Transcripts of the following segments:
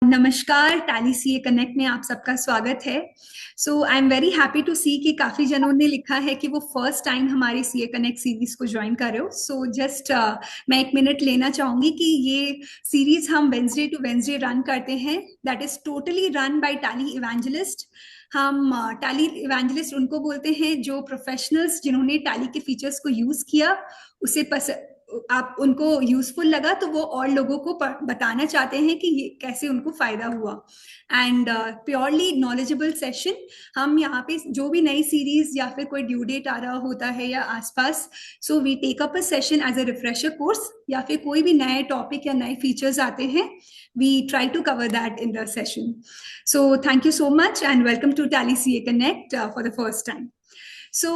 नमस्कार, tally CA connect में आप सबका स्वागत है। So I am very happy to see कि काफी जनों ने लिखा है कि वो फर्स्ट टाइम हमारी सीए कनेक्ट सीरीज को ज्वाइन कर रहे हो। सो जस्ट मैं एक मिनट लेना चाहूंगी कि ये सीरीज हम वेंसडे टू वेंसडे रन करते हैं। That is totally run by tally evangelist. हम टैली इवेंजलिस्ट उनको बोलते हैं जो प्रोफेशनल्स जिन्होंने टैली के फीचर्स को यूज किया, उसे आप उनको यूजफुल लगा तो वो और लोगों को बताना चाहते हैं कि ये कैसे उनको फायदा हुआ। And purely knowledgeable session. हम यहाँ पे जो भी नई सीरीज या फिर कोई ड्यू डेट आ रहा होता है या आसपास, so we take up a session as a refresher course, या फिर कोई भी नए टॉपिक या नए फीचर्स आते हैं, we try to cover that in the session. So thank you so much and welcome to Tally CA Connect for the first time. सो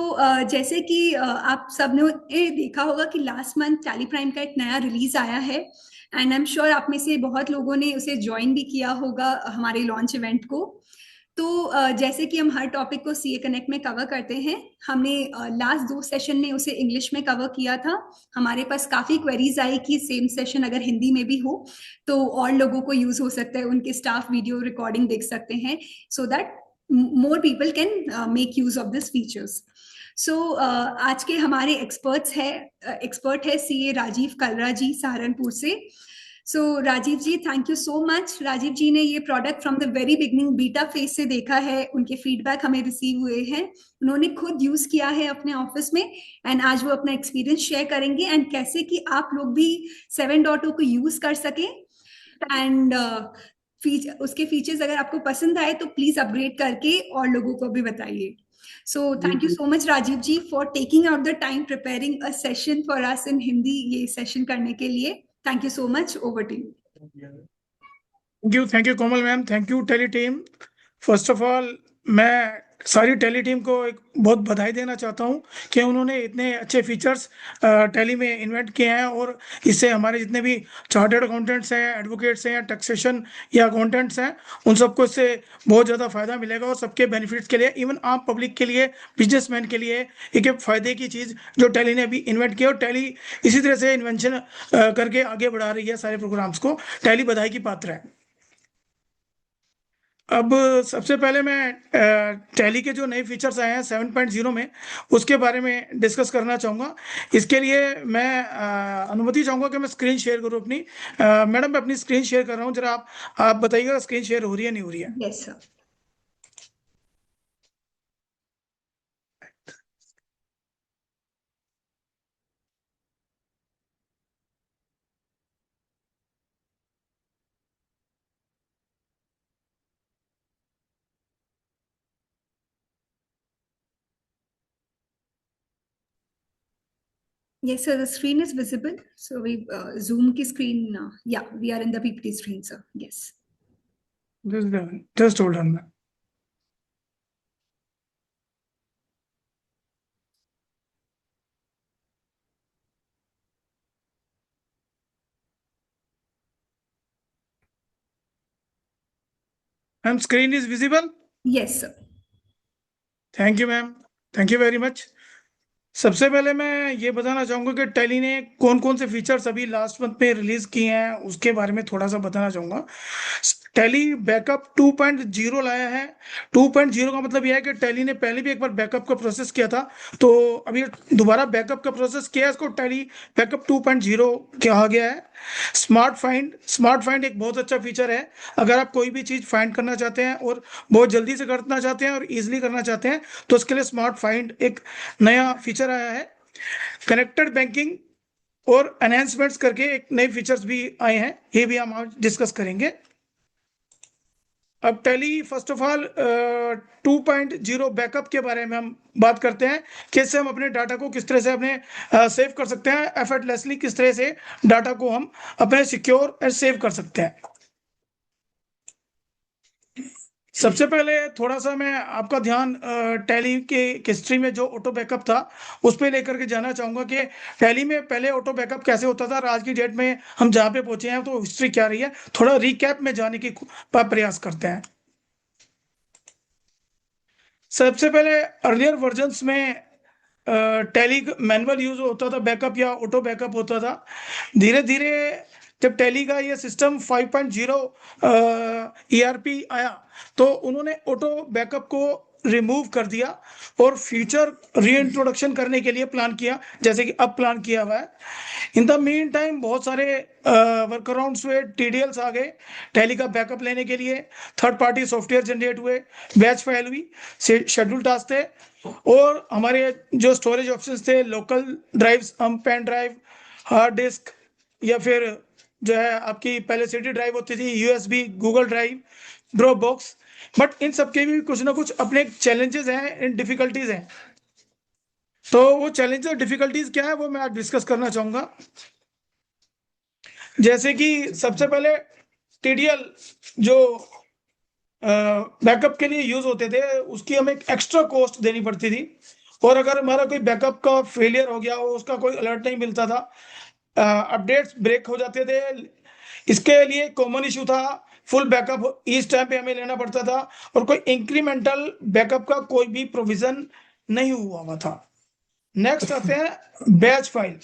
जैसे कि आप सबने देखा होगा कि लास्ट मंथ टैली प्राइम का एक नया रिलीज आया है, एंड आई एम श्योर आप में से बहुत लोगों ने उसे ज्वाइन भी किया होगा हमारे लॉन्च इवेंट को। तो जैसे कि हम हर टॉपिक को सीए कनेक्ट में कवर करते हैं, हमने लास्ट 2 सेशन में उसे इंग्लिश में कवर किया था। हमारे पास काफी क्वेरीज आई कि सेम सेशन अगर हिंदी में भी हो तो और लोगों को यूज हो सकता है, उनके स्टाफ वीडियो रिकॉर्डिंग देख सकते हैं, so that more people can make use of these features. So आज के हमारे एक्सपर्ट है सीए राजीव कलरा जी सहारनपुर से। So Rajeev ji, thank you so much. Rajiv ji ने ये product from the very beginning beta phase से देखा है, उनके फीडबैक हमें रिसीव हुए हैं, उन्होंने खुद यूज किया है अपने ऑफिस में, एंड आज वो अपना एक्सपीरियंस शेयर करेंगे एंड कैसे कि आप लोग भी 7.0 को यूज कर सकें। एंड उसके फीचर्स अगर आपको पसंद आए तो प्लीज अपग्रेड करके और लोगों को भी बताइए। So thank you so much Rajiv ji for taking out the time preparing a session for us in Hindi, ये सेशन करने के लिए। Thank you so much, over to you. Thank you Komal ma'am, thank you Tally team. First of all मैं सारी tele team को एक बहुत बधाई देना चाहता हूं कि उन्होंने इतने अच्छे फीचर्स टेली में इन्वेंट किए हैं, और इससे हमारे जितने भी चार्टर्ड अकाउंटेंट्स हैं, एडवोकेट्स हैं, या टैक्सेशन या अकाउंटेंट्स हैं, उन सबको इससे बहुत ज़्यादा फायदा मिलेगा, और सबके बेनिफिट्स के लिए, इवन आम पब्लिक के लिए, बिजनेसमैन के लिए एक फायदे की चीज़ जो टेली ने अभी इन्वेंट की, और टेली इसी तरह से इन्वेंशन करके आगे बढ़ा रही है सारे प्रोग्राम्स को। टेली बधाई की पात्र है। अब सबसे पहले मैं टैली के जो नए फीचर्स आए हैं 7.0 में, उसके बारे में डिस्कस करना चाहूँगा। इसके लिए मैं अनुमति चाहूँगा कि मैं स्क्रीन शेयर करूँ अपनी। मैडम, मैं अपनी स्क्रीन शेयर कर रहा हूँ, जरा आप बताइएगा स्क्रीन शेयर हो रही है नहीं हो रही है? Yes sir. Yes, sir. The screen is visible. So we Zoom की screen. Yeah, we are in the PPT screen, sir. Yes. Just hold on. Ma'am, screen is visible? Yes, sir. Thank you ma'am, thank you very much. सबसे पहले मैं ये बताना चाहूँगा कि tele ने कौन कौन से फीचर्स अभी लास्ट मंथ में रिलीज किए हैं, उसके बारे में थोड़ा सा बताना चाहूँगा। टेली बैकअप 2.0 लाया है। 2.0 का मतलब यह है कि टेली ने पहले भी एक बार बैकअप का प्रोसेस किया था, तो अभी दोबारा बैकअप का प्रोसेस किया है, इसको टेली बैकअप 2.0 कहा गया है। स्मार्ट फाइंड एक बहुत अच्छा फीचर है। अगर आप कोई भी चीज़ फाइंड करना चाहते हैं और बहुत जल्दी से करना चाहते हैं और इजीली करना चाहते हैं, तो उसके लिए स्मार्ट फाइंड एक नया फीचर आया है। कनेक्टेड बैंकिंग और एनहेंसमेंट्स करके एक नए फीचर्स भी आए हैं, ये भी हम आज डिस्कस करेंगे। अब Tally first of all 2.0 backup के बारे में हम बात करते हैं, कैसे हम अपने डाटा को किस तरह से अपने सेव कर सकते हैं एफर्टलेसली, किस तरह से डाटा को हम अपने सिक्योर और सेव कर सकते हैं। सबसे पहले थोड़ा सा मैं आपका ध्यान टैली के हिस्ट्री में जो ऑटो बैकअप था उस पर लेकर के जाना चाहूँगा कि टैली में पहले ऑटो बैकअप कैसे होता था और आज की डेट में हम जहाँ पे पहुंचे हैं तो हिस्ट्री क्या रही है, थोड़ा रिकैप में जाने की प्रयास करते हैं। सबसे पहले अर्लियर वर्जन्स में टैली मैनुअल यूज होता था बैकअप या ऑटो बैकअप होता था। धीरे धीरे जब टैली का ये सिस्टम 5.0 ईआरपी आया तो उन्होंने ऑटो बैकअप को रिमूव कर दिया और फ्यूचर रीइंट्रोडक्शन करने के लिए प्लान किया, जैसे कि अब प्लान किया हुआ है। इन द मीन टाइम बहुत सारे वर्क अराउंड्स हुए, टीडीएल्स आ गए टैली का बैकअप लेने के लिए, थर्ड पार्टी सॉफ्टवेयर जनरेट हुए, बैच फाइल हुई, शेड्यूल टास्क थे, और हमारे जो स्टोरेज ऑप्शंस थे, लोकल ड्राइव्स, हम पेन ड्राइव, हार्ड डिस्क, या फिर जो है आपकी पहले सीडी ड्राइव होती थी, USB, Google drive, drop box. But in सबके भी कुछ ना कुछ अपने चैलेंजेस हैं, इन डिफिकल्टीज हैं। तो वो चैलेंजेस और डिफिकल्टीज क्या है वो मैं आज डिस्कस करना चाहूंगा। जैसे कि सबसे पहले टीडीएल जो बैकअप के लिए यूज होते थे उसकी हमें एक एक्स्ट्रा कॉस्ट देनी पड़ती थी, और अगर हमारा कोई बैकअप का फेलियर हो गया हो, उसका कोई अलर्ट नहीं मिलता था, अपडेट्स ब्रेक हो जाते थे, इसके लिए कॉमन इशू था, फुल बैकअप इस टाइम पे हमें लेना पड़ता था, और कोई इंक्रीमेंटल बैकअप का कोई भी प्रोविजन नहीं हुआ था। नेक्स्ट आते हैं बैच फाइल।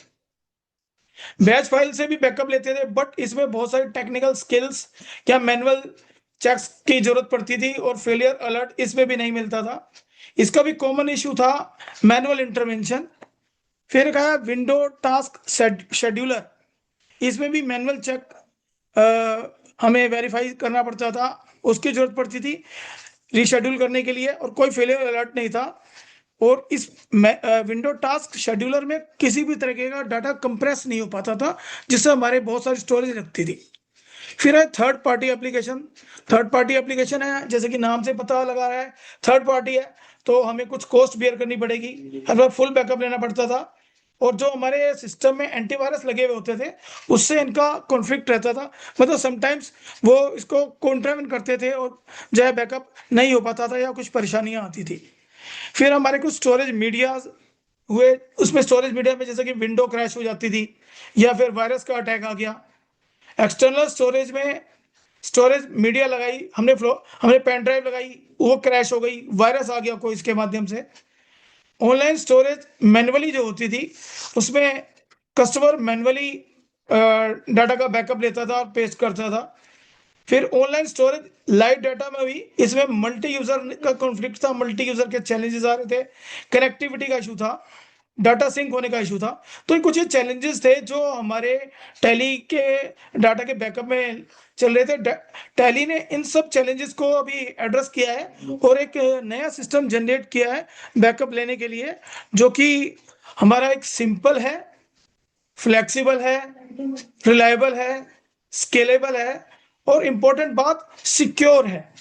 बैच फाइल से भी बैकअप लेते थे, बट इसमें बहुत सारी टेक्निकल स्किल्स या मैनुअल चेक्स की जरूरत पड़ती थी, और फेलियर अलर्ट इसमें भी नहीं मिलता था। इसका भी कॉमन इशू था मैनुअल इंटरवेंशन। फिर कहा विंडो टास्क शेड्यूलर, इसमें भी मैनुअल चेक हमें वेरीफाई करना पड़ता था, उसकी जरूरत पड़ती थी रीशेड्यूल करने के लिए, और कोई फेलियर अलर्ट नहीं था। और इस विंडो टास्क शेड्यूलर में किसी भी तरीके का डाटा कंप्रेस नहीं हो पाता था, जिससे हमारे बहुत सारी स्टोरेज लगती थी। फिर है third party application. Third party application है, जैसे कि नाम से पता लगा रहा है, थर्ड पार्टी है, तो हमें कुछ कॉस्ट बेयर करनी पड़ेगी, हर बार फुल बैकअप लेना पड़ता था, और जो हमारे सिस्टम में एंटीवायरस लगे हुए होते थे उससे इनका कॉन्फ्लिक्ट रहता था, मतलब समटाइम्स वो इसको कॉन्ट्रावेंट करते थे और जो है बैकअप नहीं हो पाता था या कुछ परेशानियां आती थी। फिर हमारे कुछ स्टोरेज मीडिया हुए, उसमें स्टोरेज मीडिया में जैसे कि विंडो क्रैश हो जाती थी, या फिर वायरस का अटैक आ गया। एक्सटर्नल स्टोरेज में स्टोरेज मीडिया लगाई हमने पेन ड्राइव लगाई, वो क्रैश हो गई, वायरस आ गया कोई इसके माध्यम से। ऑनलाइन स्टोरेज मैनुअली जो होती थी उसमें कस्टमर मैनुअली डाटा का बैकअप लेता था और पेस्ट करता था। फिर ऑनलाइन स्टोरेज लाइव डाटा में भी इसमें मल्टी यूजर का कॉन्फ्लिक्ट था, मल्टी यूजर के चैलेंजेस आ रहे थे, कनेक्टिविटी का इशू था, डाटा सिंक होने का इशू था। तो ये कुछ ये चैलेंजेस थे जो हमारे टैली के डाटा के बैकअप में चल रहे थे। टैली ने इन सब चैलेंजेस को अभी एड्रेस किया है और एक नया सिस्टम जनरेट किया है बैकअप लेने के लिए, जो कि हमारा एक सिंपल है, फ्लेक्सिबल है, रिलायबल है, स्केलेबल है, और इंपॉर्टेंट बात सिक्योर है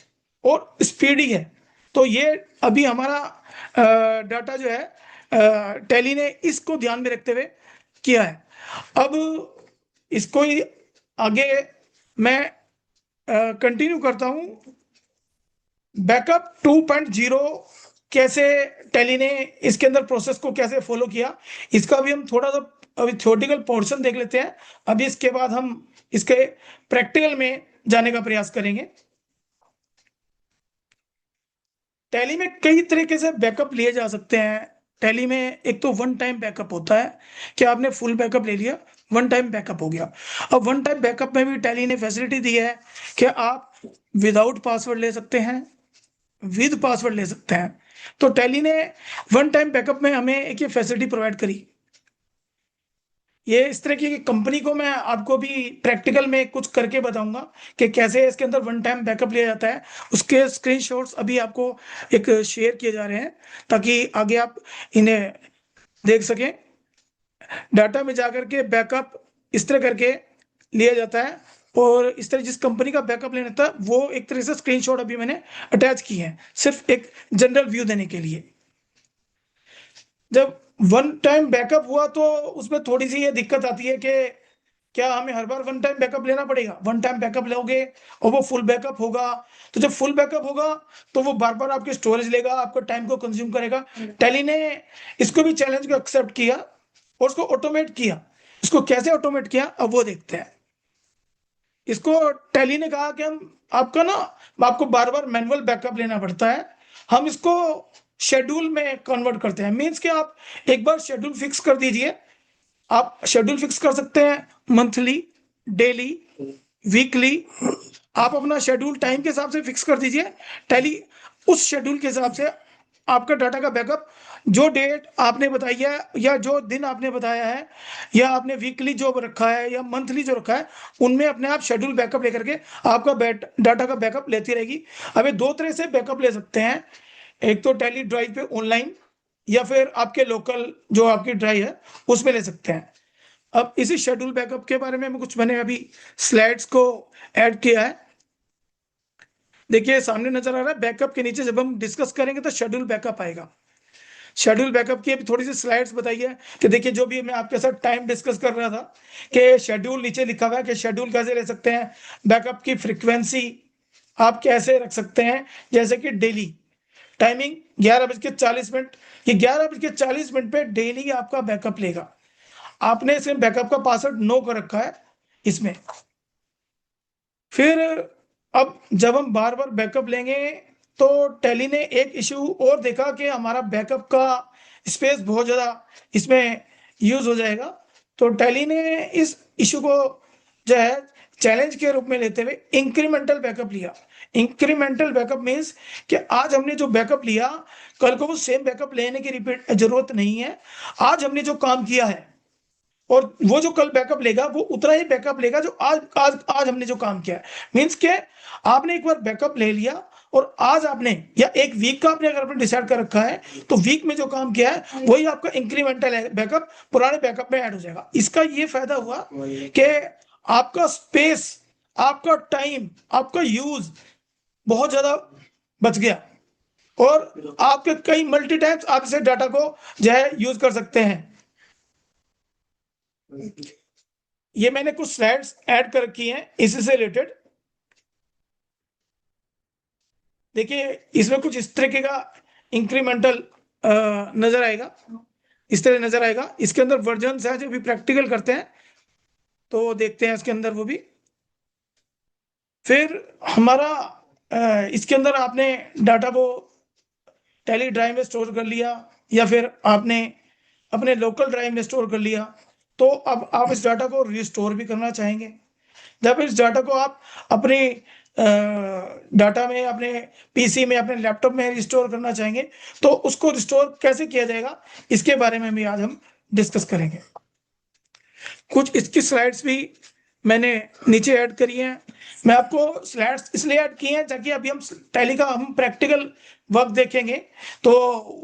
और स्पीडी है। तो ये अभी हमारा डाटा जो है टैली ने इसको ध्यान में रखते हुए किया है। अब इसको ही आगे मैं कंटिन्यू करता हूं। बैकअप 2.0 कैसे टैली ने इसके अंदर प्रोसेस को कैसे फॉलो किया, इसका भी हम थोड़ा सा अभी थ्योरेटिकल पोर्शन देख लेते हैं। अभी इसके बाद हम इसके प्रैक्टिकल में जाने का प्रयास करेंगे। टैली में कई तरीके से बैकअप लिए जा सकते हैं। टैली में एक तो वन टाइम बैकअप होता है कि आपने फुल बैकअप ले लिया, वन टाइम बैकअप हो गया। अब वन टाइम बैकअप में भी टैली ने फैसिलिटी दी है कि आप विदाउट पासवर्ड ले सकते हैं, विद पासवर्ड ले सकते हैं। तो टैली ने वन टाइम बैकअप में हमें एक ये फैसिलिटी प्रोवाइड करी। ये इस तरह की कंपनी को मैं आपको भी प्रैक्टिकल में कुछ करके बताऊंगा कि कैसे इसके अंदर वन टाइम बैकअप लिया जाता है। उसके स्क्रीनशॉट्स अभी आपको एक शेयर किए जा रहे हैं ताकि आगे आप इन्हें देख सकें। डाटा में जाकर के बैकअप इस तरह करके लिया जाता है, और इस तरह जिस कंपनी का बैकअप लेना था वो एक तरह से स्क्रीनशॉट अभी मैंने अटैच किए हैं सिर्फ एक जनरल व्यू देने के लिए। जब वन टाइम बैकअप हुआ तो उसमें थोड़ी सी ये दिक्कत आती है कि क्या हमें हर बार वन टाइम बैकअप लेना पड़ेगा। वन टाइम बैकअप लोगे और वो फुल बैकअप होगा, तो जब फुल बैकअप होगा तो वो बार बार आपके स्टोरेज लेगा, आपको टाइम को कंज्यूम करेगा। टैली ने इसको भी चैलेंज को एक्सेप्ट किया और उसको ऑटोमेट किया। इसको कैसे ऑटोमेट किया अब वो देखते हैं। इसको टैली ने कहा कि हम आपका ना आपको बार बार मैनुअल बैकअप लेना पड़ता है, हम इसको शेड्यूल में कन्वर्ट करते हैं। मीन्स कि आप एक बार शेड्यूल फिक्स कर दीजिए। आप शेड्यूल फिक्स कर सकते हैं मंथली, डेली, वीकली, आप अपना शेड्यूल टाइम के हिसाब से फिक्स कर दीजिए। टैली उस शेड्यूल के हिसाब से आपका डाटा का बैकअप, जो डेट आपने बताई है या जो दिन आपने बताया है या आपने वीकली जो रखा है या मंथली जो रखा है, उनमें अपने आप शेड्यूल बैकअप लेकर के आपका डाटा का बैकअप लेती रहेगी। अभी दो तरह से बैकअप ले सकते हैं, एक तो टैली ड्राइव पे ऑनलाइन, या फिर आपके लोकल जो आपकी ड्राइव है उसमें ले सकते हैं। अब इसी शेड्यूल बैकअप के बारे में कुछ मैंने अभी स्लाइड्स को ऐड किया है। देखिए सामने नजर आ रहा है, बैकअप के नीचे जब हम डिस्कस करेंगे तो शेड्यूल बैकअप आएगा। शेड्यूल बैकअप की अभी थोड़ी सी स्लाइड्स बताइए कि देखिए, जो भी मैं आपके साथ टाइम डिस्कस कर रहा था कि शेड्यूल नीचे लिखा हुआ है कि शेड्यूल कैसे ले सकते हैं, बैकअप की फ्रीक्वेंसी आप कैसे रख सकते हैं, जैसे कि डेली टाइमिंग 11:40, ये 11:40 पे डेली आपका बैकअप लेगा। आपने इसमें बैकअप का पासवर्ड नो कर रखा है इसमें। फिर अब जब हम बार बार बैकअप लेंगे तो टैली ने एक इशू और देखा कि हमारा बैकअप का स्पेस बहुत ज़्यादा इसमें यूज हो जाएगा। तो टैली ने इस इशू को जो है चैलेंज के रूप में लेते हुए इंक्रीमेंटल बैकअप लिया। इंक्रीमेंटल बैकअप मीन्स कि आज हमने जो बैकअप लिया, कल को वो सेम बैकअप लेने की रिपीट जरूरत नहीं है। आज हमने जो काम किया है और वो जो कल बैकअप लेगा वो उतना ही बैकअप लेगा जो आज आज आज हमने जो काम किया है। मीन्स के आपने एक बार बैकअप ले लिया और आज आपने या एक वीक का आपने अगर आपने डिसाइड कर रखा है तो वीक में जो काम किया है वही आपका इंक्रीमेंटल बैकअप पुराने बैकअप में ऐड हो जाएगा। इसका ये फायदा हुआ कि आपका स्पेस, आपका टाइम, आपका यूज बहुत ज्यादा बच गया और आपके कई मल्टी टाइम्स आप इसे डाटा को जो है यूज कर सकते हैं। ये मैंने कुछ स्लाइड्स ऐड कर रखी हैं इसी से रिलेटेड। देखिए इसमें कुछ इस तरीके का इंक्रीमेंटल नजर आएगा, इस तरह नजर आएगा। इसके अंदर वर्जन है जो भी प्रैक्टिकल करते हैं तो देखते हैं इसके अंदर वो भी। फिर हमारा इसके अंदर आपने डाटा को टैली ड्राइव में स्टोर कर लिया या फिर आपने अपने लोकल ड्राइव में स्टोर कर लिया, तो अब आप इस डाटा को रिस्टोर भी करना चाहेंगे। जब इस डाटा को आप अपने डाटा में, अपने पीसी में, अपने लैपटॉप में रिस्टोर करना चाहेंगे तो उसको रिस्टोर कैसे किया जाएगा, इसके बारे में भी आज हम डिस्कस करेंगे। कुछ इसकी स्लाइड्स भी मैंने नीचे ऐड करी हैं। मैं आपको स्लाइड्स इसलिए ऐड किए हैं ताकि अभी हम टैली का हम प्रैक्टिकल वर्क देखेंगे तो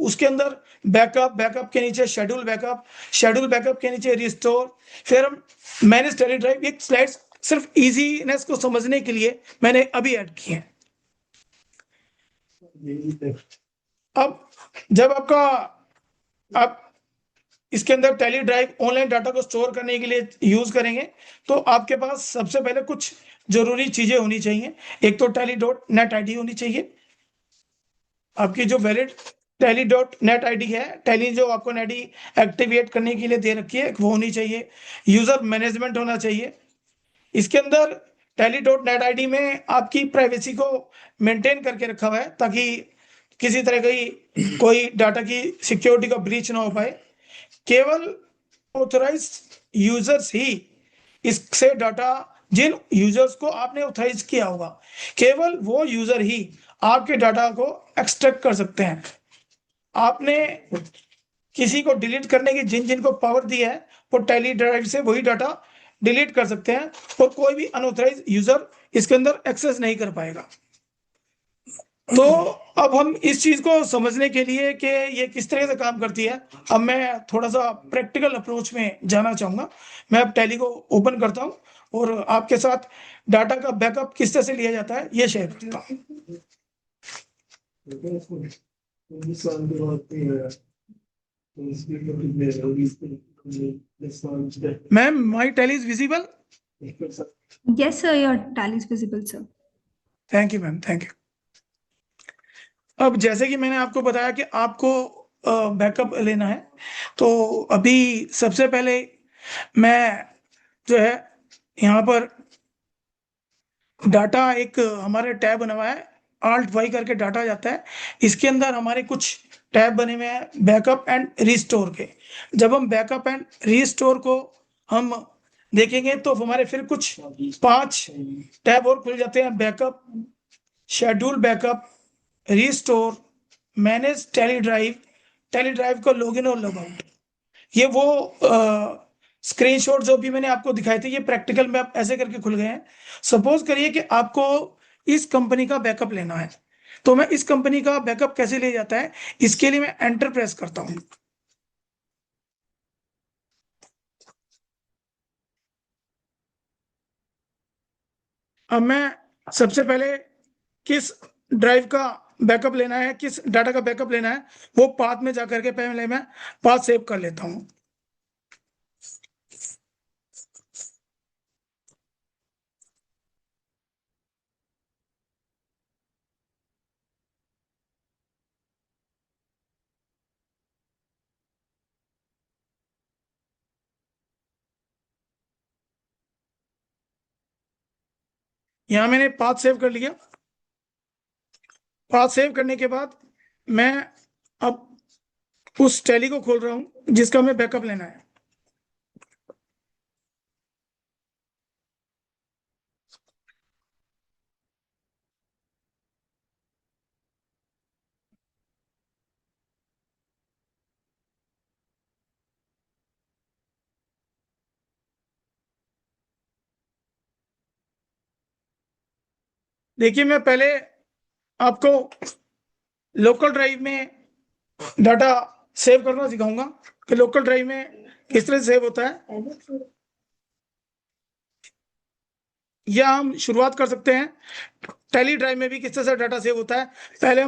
उसके अंदर बैकअप के नीचे शेड्यूल बैकअप के नीचे रिस्टोर, फिर हम मैनेज टैली ड्राइव। ये स्लाइड्स सिर्फ इजीनेस को समझने के लिए मैंने अभी ऐड किए हैं। अब जब आपका आप इसके अंदर टैली ड्राइव ऑनलाइन डाटा को स्टोर करने के लिए यूज करेंगे तो आपके पास सबसे पहले कुछ जरूरी चीजें होनी चाहिए। एक तो tally.net ID होनी चाहिए, आपकी जो वैलिड tally.net ID है, टैली जो आपको नेट एक्टिवेट करने के लिए दे रखी है वो होनी चाहिए। यूजर मैनेजमेंट होना चाहिए। इसके अंदर tally.net ID में आपकी प्राइवेसी को मेंटेन करके रखा हुआ है ताकि किसी तरह की कोई डाटा की सिक्योरिटी का ब्रीच ना हो पाए। केवल ऑथराइज यूजर्स ही इससे डाटा, जिन यूजर्स को आपने ऑथराइज किया होगा केवल वो यूजर ही आपके डाटा को एक्सट्रैक्ट कर सकते हैं। आपने किसी को डिलीट करने की जिनको पावर दी है वो टैली ड्राइव से वही डाटा डिलीट कर सकते हैं और कोई भी अनऑथराइज यूजर इसके अंदर एक्सेस नहीं कर पाएगा। तो अब हम इस चीज को समझने के लिए कि ये किस तरह से काम करती है, अब मैं थोड़ा सा प्रैक्टिकल अप्रोच में जाना चाहूंगा। मैं अब टैली को ओपन करता हूं और आपके साथ डाटा का बैकअप किस तरह से लिया जाता है ये शेयर करता हूं। Ma'am, my tally is visible? Yes, sir, your tally is visible, sir. Thank you ma'am, thank you. अब जैसे कि मैंने आपको बताया कि आपको बैकअप लेना है तो अभी सबसे पहले मैं जो है यहाँ पर डाटा, एक हमारे टैब बना हुआ है, Alt+Y करके डाटा जाता है। इसके अंदर हमारे कुछ टैब बने हुए हैं बैकअप एंड रिस्टोर के। जब हम बैकअप एंड रिस्टोर को हम देखेंगे तो हमारे फिर कुछ 5 टैब और खुल जाते हैं। Backup, schedule backup, restore, manage Tally drive, Tally drive का लॉगिन और लॉगआउट। ये वो स्क्रीनशॉट जो भी मैंने आपको दिखाए थे, ये प्रैक्टिकल में आप ऐसे करके खुल गए हैं। सपोज करिए कि आपको इस कंपनी का बैकअप लेना है, तो मैं इस कंपनी का बैकअप कैसे ले जाता है, इसके लिए मैं एंटर प्रेस करता हूं। अब मैं सबसे पहले किस ड्राइव का बैकअप लेना है, किस डाटा का बैकअप लेना है, वो पाथ में जाकर के पहले मैं पाथ सेव कर लेता हूं। यहां मैंने पाथ सेव कर लिया। पाथ सेव करने के बाद मैं अब उस टैली को खोल रहा हूं जिसका हमें बैकअप लेना है। देखिए, मैं पहले आपको लोकल ड्राइव में डाटा सेव करना सिखाऊंगा कि लोकल ड्राइव में किस तरह से सेव होता है। या हम शुरुआत कर सकते हैं टेली ड्राइव में भी किस तरह से डाटा सेव होता है। पहले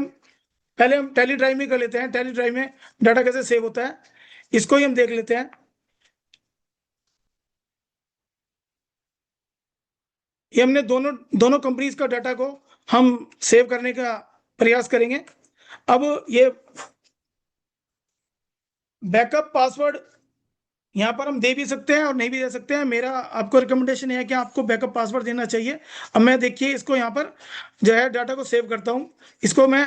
हम टेली ड्राइव में कर लेते हैं, टेली ड्राइव में डाटा कैसे सेव होता है, इसको ही हम देख लेते हैं। ये हमने दोनों दोनों कंपनीज का डाटा को हम सेव करने का प्रयास करेंगे। अब ये बैकअप पासवर्ड यहाँ पर हम दे भी सकते हैं और नहीं भी दे सकते हैं। मेरा आपको रिकमेंडेशन है कि आपको बैकअप पासवर्ड देना चाहिए। अब मैं देखिए इसको यहाँ पर जो है डाटा को सेव करता हूँ, इसको मैं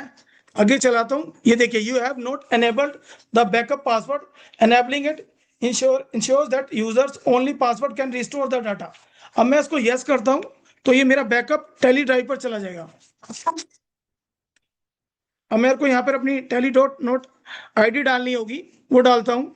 आगे चलाता हूँ। ये देखिए, you have not enabled the backup password, enabling it ensures that users only password can restore the data. अब मैं इसको यस करता हूँ तो ये मेरा बैकअप टेली ड्राइव पर चला जाएगा। अब मेरे को यहाँ पर अपनी टेली डॉट नोट आईडी डालनी होगी, वो डालता हूँ।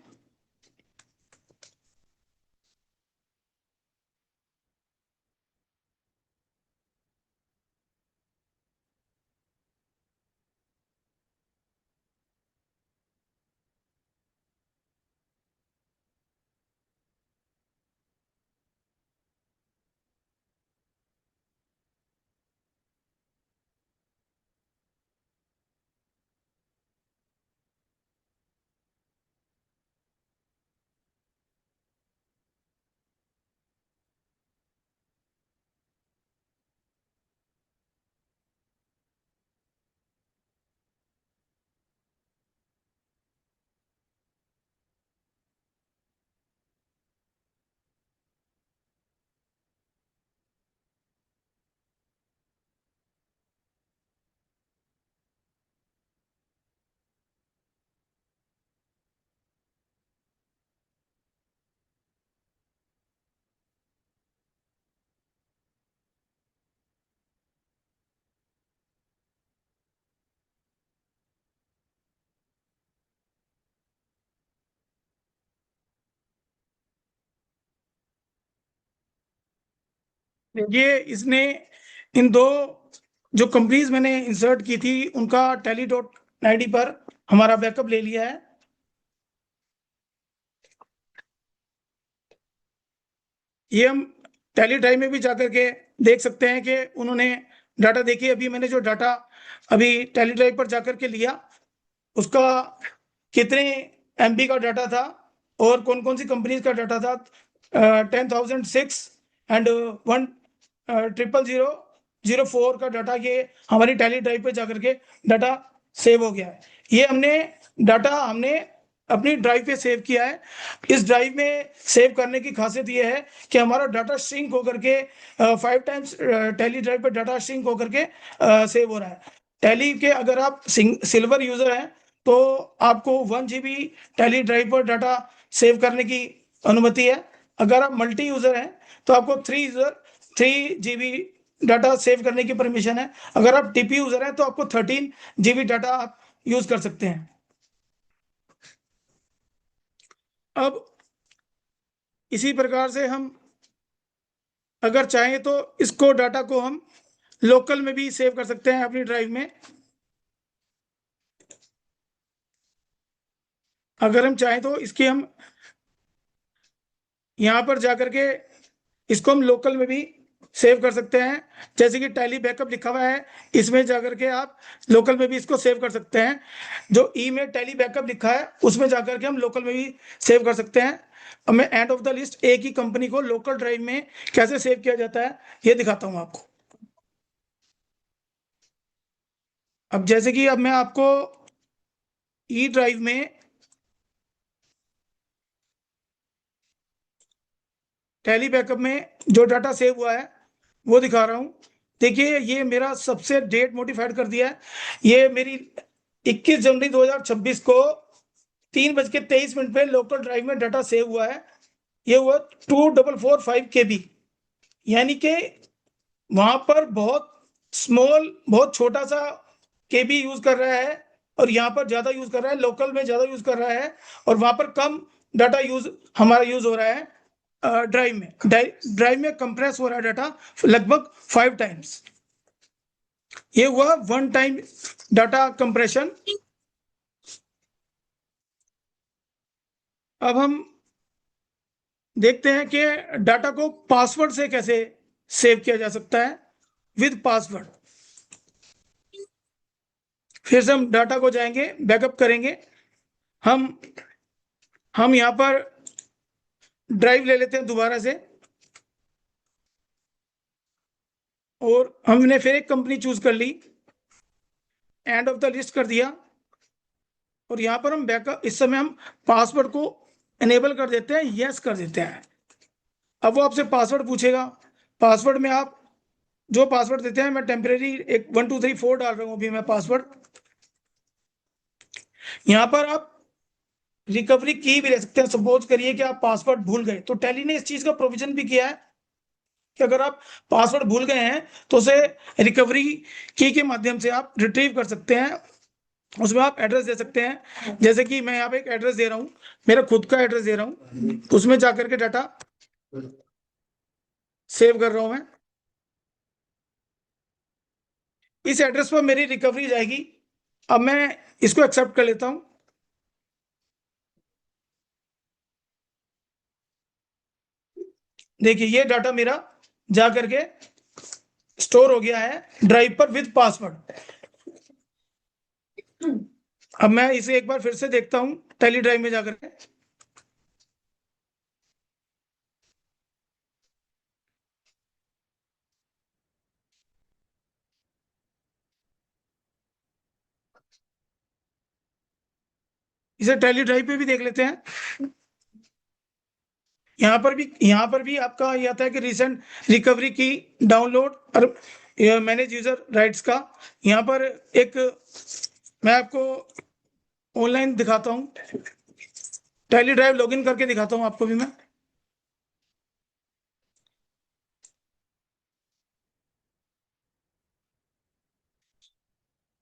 ये इसने इन दो जो कंपनीज मैंने इंसर्ट की थी उनका टेली डॉट आईडी पर हमारा बैकअप ले लिया है। ये हम टेली ड्राइव में भी जाकर के देख सकते हैं कि उन्होंने डाटा, देखिए अभी मैंने जो डाटा अभी टेली ड्राइव पर जाकर के लिया उसका कितने एमबी का डाटा था और कौन कौन सी कंपनीज का डाटा था। 10,006 एंड 1,000,004 का डाटा ये हमारी टैली ड्राइव पे जाकर के डाटा सेव हो गया है। ये हमने अपनी ड्राइव पे सेव किया है। इस ड्राइव में सेव करने की खासियत ये है कि हमारा डाटा श्रिंक होकर के 5 टाइम्स टैली ड्राइव पे डाटा श्रिंक होकर के सेव हो रहा है। टैली के अगर आप सिल्वर यूजर हैं तो आपको 1 GB टैली ड्राइव पर डाटा सेव करने की अनुमति है। अगर आप मल्टी यूजर हैं तो आपको 3 GB डाटा सेव करने की परमिशन है। अगर आप टीपी यूजर हैं तो आपको 13 GB डाटा आप यूज कर सकते हैं। अब इसी प्रकार से हम अगर चाहें तो इसको डाटा को हम लोकल में भी सेव कर सकते हैं अपनी ड्राइव में। अगर हम चाहें तो इसकी हम यहाँ पर जाकर के इसको हम लोकल में भी सेव कर सकते हैं। जैसे कि टैली बैकअप लिखा हुआ है, इसमें जाकर के आप लोकल में भी इसको सेव कर सकते हैं। जो ई में टैली बैकअप लिखा है उसमें जाकर के हम लोकल में भी सेव कर सकते हैं। अब मैं एंड ऑफ द लिस्ट एक ही कंपनी को लोकल ड्राइव में कैसे सेव किया जाता है ये दिखाता हूं आपको। अब जैसे कि अब मैं आपको ई ड्राइव में टैली बैकअप में जो डाटा सेव हुआ है वो दिखा रहा हूं। देखिए ये मेरा सबसे डेट मॉडिफाइड कर दिया है। ये मेरी 21 जनवरी 2026 को 3:23 पे लोकल ड्राइव में डाटा सेव हुआ है। ये हुआ 2445 KB, यानी कि वहां पर बहुत स्मॉल, बहुत छोटा सा केबी यूज कर रहा है और यहाँ पर ज्यादा यूज कर रहा है, लोकल में ज्यादा यूज कर रहा है और वहां पर कम डाटा यूज हमारा यूज हो रहा है। ड्राइव में कंप्रेस हो रहा है डाटा लगभग 5 टाइम्स। ये हुआ 1 टाइम डाटा कंप्रेशन। अब हम देखते हैं कि डाटा को पासवर्ड से कैसे सेव किया जा सकता है विद पासवर्ड। फिर से हम डाटा को जाएंगे, बैकअप करेंगे। हम यहां पर ड्राइव ले लेते हैं दोबारा से और हमने फिर एक कंपनी चूज कर ली, एंड ऑफ द लिस्ट कर दिया और यहां पर हम बैकअप, इस समय हम पासवर्ड को एनेबल कर देते हैं, यस कर देते हैं। अब वो आपसे पासवर्ड पूछेगा। पासवर्ड में आप जो पासवर्ड देते हैं, मैं टेम्परेरी एक 1234 डाल रहा हूं अभी मैं पासवर्ड। यहां पर आप रिकवरी की भी ले सकते हैं। सपोज करिए कि आप पासवर्ड भूल गए तो टैली ने इस चीज का प्रोविजन भी किया है कि अगर आप पासवर्ड भूल गए हैं तो उसे रिकवरी की के माध्यम से आप रिट्रीव कर सकते हैं। उसमें आप एड्रेस दे सकते हैं, जैसे कि मैं यहाँ पे एक एड्रेस दे रहा हूँ, मेरा खुद का एड्रेस दे रहा हूँ, उसमें जाकर के डाटा सेव कर रहा हूं मैं। इस एड्रेस पर मेरी रिकवरी जाएगी। अब मैं इसको एक्सेप्ट कर लेता हूं। देखिए ये डाटा मेरा जा करके स्टोर हो गया है ड्राइव पर विद पासवर्ड। अब मैं इसे एक बार फिर से देखता हूं टैली ड्राइव में जाकर के। इसे टैली ड्राइव पे भी देख लेते हैं। यहाँ पर भी आपका ये आता है कि रिसेंट रिकवरी की डाउनलोड और मैनेज यूजर राइट्स का। यहाँ पर एक मैं आपको ऑनलाइन दिखाता हूँ, टैली ड्राइव लॉगिन करके दिखाता हूँ आपको भी मैं।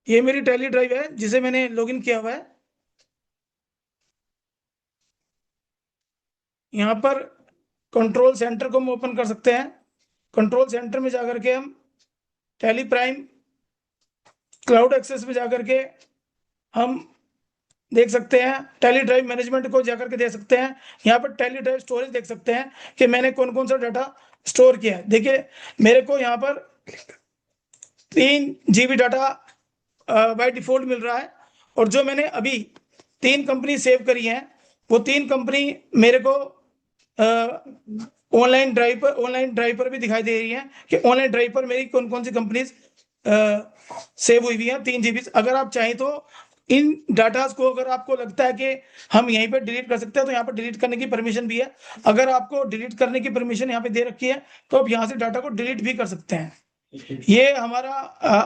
ये मेरी टैली ड्राइव है जिसे मैंने लॉगिन किया हुआ है। यहाँ पर कंट्रोल सेंटर को हम ओपन कर सकते हैं। कंट्रोल सेंटर में जाकर के हम टैली प्राइम क्लाउड एक्सेस में जाकर के हम देख सकते हैं, टैली ड्राइव मैनेजमेंट को जाकर के देख सकते हैं। यहाँ पर टैली ड्राइव स्टोरेज देख सकते हैं कि मैंने कौन कौन सा डाटा स्टोर किया है। देखिए मेरे को यहाँ पर 3 GB डाटा बाय डिफॉल्ट मिल रहा है और जो मैंने अभी 3 कंपनी सेव करी हैं वो 3 कंपनी मेरे को ऑनलाइन ड्राइव पर भी दिखाई दे रही है कि ऑनलाइन ड्राइव पर मेरी कौन कौन सी कंपनीज सेव हुई हुई है 3 GB। अगर आप चाहें तो इन डाटाज को, अगर आपको लगता है कि हम यहीं पर डिलीट कर सकते हैं तो यहाँ पर डिलीट करने की परमिशन भी है। अगर आपको डिलीट करने की परमिशन यहाँ पे दे रखी है तो आप यहाँ से डाटा को डिलीट भी कर सकते हैं। ये हमारा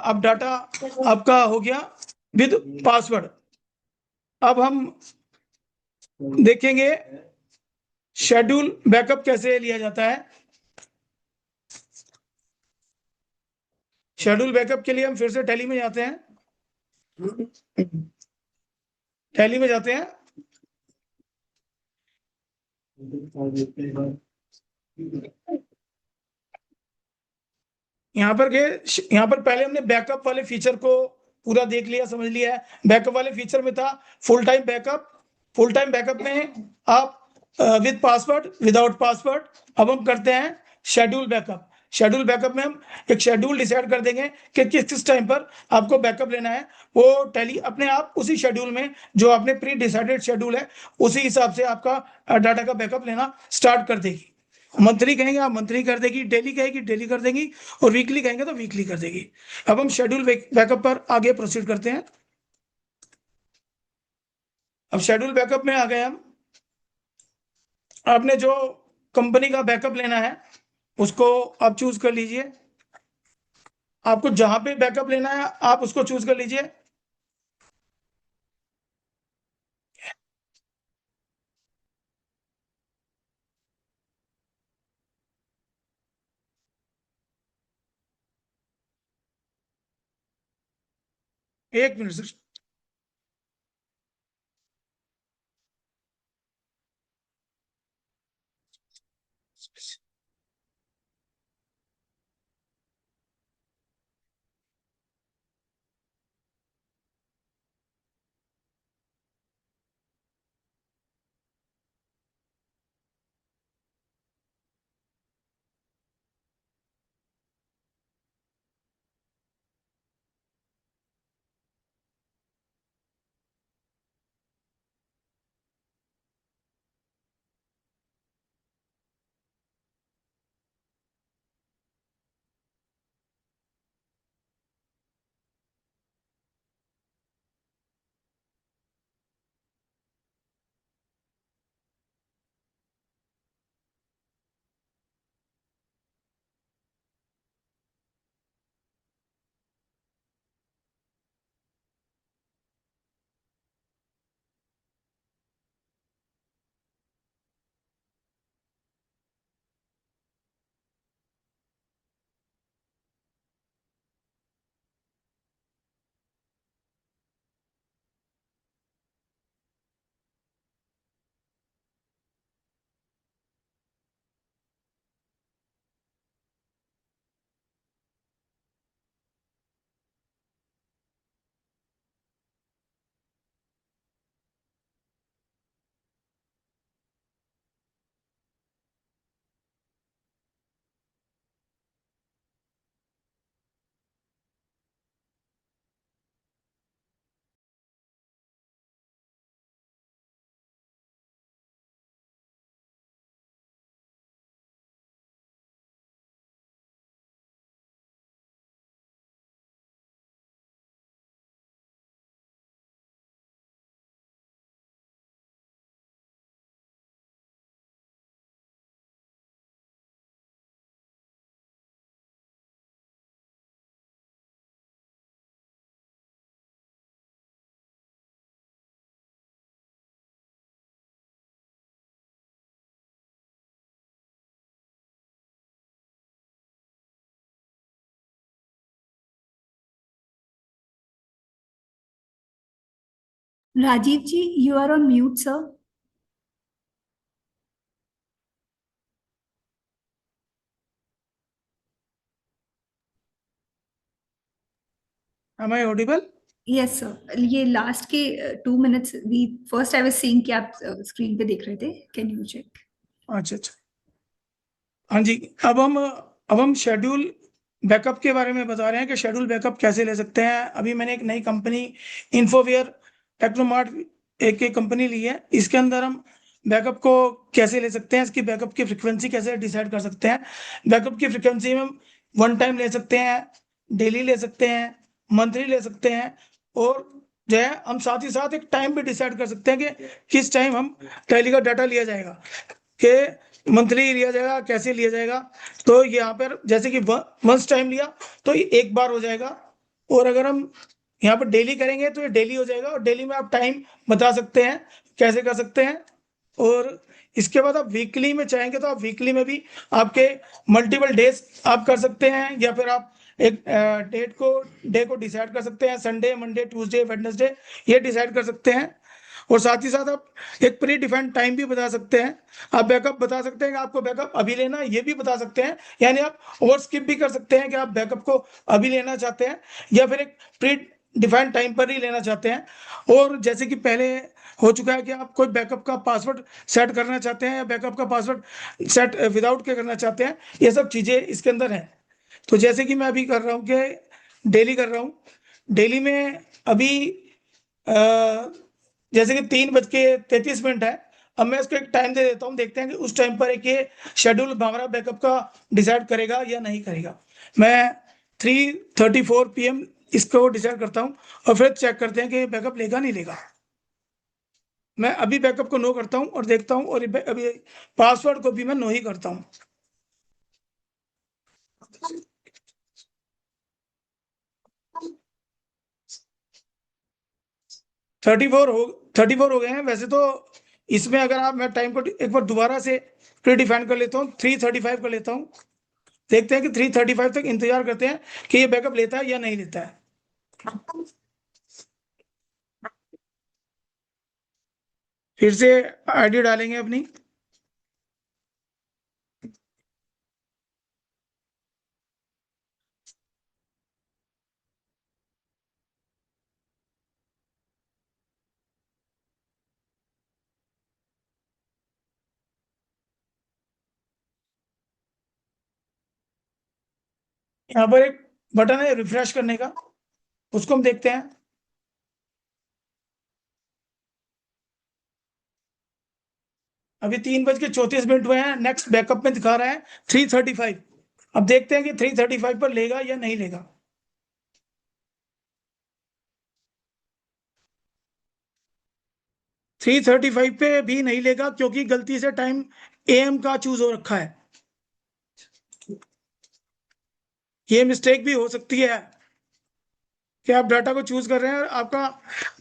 अब डाटा आपका हो गया विद पासवर्ड। अब हम देखेंगे शेड्यूल बैकअप कैसे लिया जाता है? शेड्यूल बैकअप के लिए हम फिर से टैली में जाते हैं। टैली में जाते हैं। यहाँ पर पहले हमने बैकअप वाले फीचर को पूरा देख लिया, समझ लिया है। बैकअप वाले फीचर में था full time backup. Full time backup में आप विद पासवर्ड, विदाउट पासवर्ड। अब हम करते हैं शेड्यूल बैकअप। शेड्यूल बैकअप में हम एक शेड्यूल डिसाइड कर देंगे कि किस टाइम पर आपको बैकअप लेना है। वो टैली अपने आप उसी शेड्यूल में, जो आपने प्री डिसाइडेड शेड्यूल है, उसी हिसाब से आपका डाटा का बैकअप लेना स्टार्ट कर देगी। मंथली कहेंगे आप मंथली कर देगी, डेली कहेगी डेली कर देगी, और वीकली कहेंगे तो वीकली कर देगी। अब हम शेड्यूल बैकअप पर आगे प्रोसीड करते हैं। अब शेड्यूल बैकअप में आ गए हम। आपने जो कंपनी का बैकअप लेना है उसको आप चूज कर लीजिए। आपको जहां पे बैकअप लेना है आप उसको चूज कर लीजिए। एक minute sir. Rajiv ji, you are on mute sir. Am I audible? Yes sir, ये लास्ट के 2 minutes we first I was seeing कि आप स्क्रीन पे देख रहे थे। Can you check? अच्छा अच्छा। हाँ जी। अब हम शेड्यूल बैकअप के बारे में बता रहे हैं कि शेड्यूल बैकअप कैसे ले सकते हैं। अभी मैंने एक नई कंपनी इन्फोवेयर टेक्नोमार्ट एक कंपनी ली है। इसके अंदर हम बैकअप को कैसे ले सकते हैं, इसकी बैकअप की फ्रिक्वेंसी कैसे डिसाइड कर सकते हैं। बैकअप की फ्रिक्वेंसी में हम वन टाइम ले सकते हैं, डेली ले सकते हैं, मंथली ले सकते हैं, और जो है हम साथ ही साथ एक टाइम भी डिसाइड कर सकते हैं कि किस टाइम हम टैली का डाटा लिया जाएगा, कि मंथली लिया जाएगा, कैसे लिया जाएगा। तो यहाँ पर जैसे कि वंस टाइम लिया तो ये एक बार हो जाएगा, और अगर हम यहाँ पर डेली करेंगे तो ये डेली हो जाएगा, और डेली में आप टाइम बता सकते हैं कैसे कर सकते हैं। और इसके बाद आप वीकली में चाहेंगे तो आप वीकली में भी आपके मल्टीपल डेज आप कर सकते हैं, या फिर आप एक डे को डिसाइड कर सकते हैं, संडे, मंडे, ट्यूसडे, वेडनेसडे, ये डिसाइड कर सकते हैं। और साथ ही साथ आप एक प्री डिफाइंड टाइम भी बता सकते हैं। आप बैकअप बता सकते हैं कि आपको बैकअप अभी लेना है, ये भी बता सकते हैं। यानी आप ओवर स्किप भी कर सकते हैं कि आप बैकअप को अभी लेना चाहते हैं या फिर एक प्री डिफाइंड टाइम पर ही लेना चाहते हैं। और जैसे कि पहले हो चुका है कि आप कोई बैकअप का पासवर्ड सेट करना चाहते हैं या बैकअप का पासवर्ड सेट विदाउट के करना चाहते हैं, ये सब चीज़ें इसके अंदर हैं। तो जैसे कि मैं अभी कर रहा हूँ कि डेली कर रहा हूँ, डेली में अभी अ, जैसे कि 3:33 है। अब मैं इसको एक टाइम दे देता हूँ, देखते हैं कि उस टाइम पर एक ये शेड्यूल हमारा बैकअप का डिसाइड करेगा या नहीं करेगा। मैं 3:34 PM इसको डिसाइड करता हूँ और फिर चेक करते हैं कि ये बैकअप लेगा नहीं लेगा। मैं अभी बैकअप को नो करता हूँ और देखता हूँ, और अभी पासवर्ड को भी मैं नो ही करता हूँ। 34 हो गए हैं वैसे तो। इसमें अगर आप, मैं टाइम को एक बार दोबारा से प्री डिफाइन कर लेता हूँ, 3:35 कर लेता हूँ। देखते हैं कि 3:35 तक इंतजार करते हैं कि ये बैकअप लेता है या नहीं लेता है। फिर से आईडी डालेंगे अपनी। यहाँ पर एक बटन है रिफ्रेश करने का, उसको हम देखते हैं। अभी 3:34 हुए हैं, नेक्स्ट बैकअप में दिखा रहा है 3:35। अब देखते हैं कि 3:35 पर लेगा या नहीं लेगा। 3:35 पे भी नहीं लेगा क्योंकि गलती से टाइम AM का चूज हो रखा है। ये मिस्टेक भी हो सकती है कि आप डाटा को चूज कर रहे हैं और आपका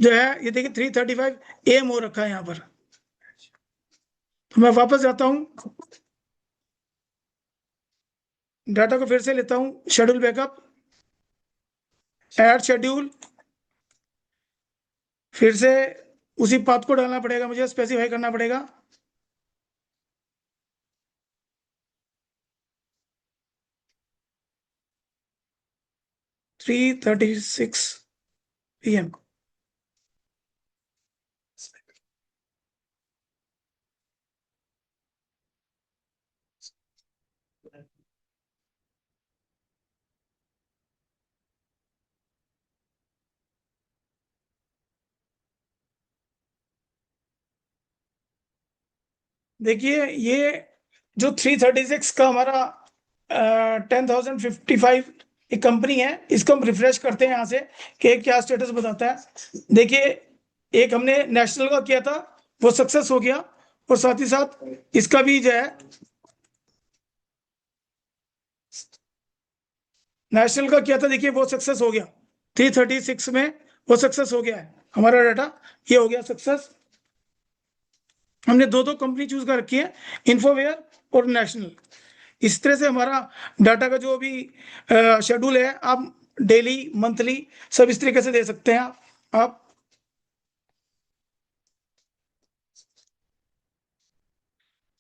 जो है, ये देखिए 3:35 AM हो रखा है यहाँ पर। तो मैं वापस जाता हूँ, डाटा को फिर से लेता हूँ, शेड्यूल बैकअप, ऐड शेड्यूल। फिर से उसी पाथ को डालना पड़ेगा, मुझे स्पेसिफाई करना पड़ेगा। 3:36 PM। देखिए ये जो 3:36 का हमारा 10,055 एक कंपनी है, इसको हम रिफ्रेश करते हैं यहाँ से कि क्या स्टेटस बताता है। देखिए एक हमने नेशनल का किया था, वो सक्सेस हो गया। और साथ ही साथ इसका भी जो है, नेशनल का किया था, देखिए वो सक्सेस हो गया। 3:36 में वो सक्सेस हो गया है हमारा डाटा, ये हो गया सक्सेस। हमने दो दो कंपनी चूज कर रखी है, इन्फोवेयर और नेशनल। इस तरह से हमारा डाटा का जो अभी शेड्यूल है, आप डेली, मंथली, सब इस तरीके से दे सकते हैं आप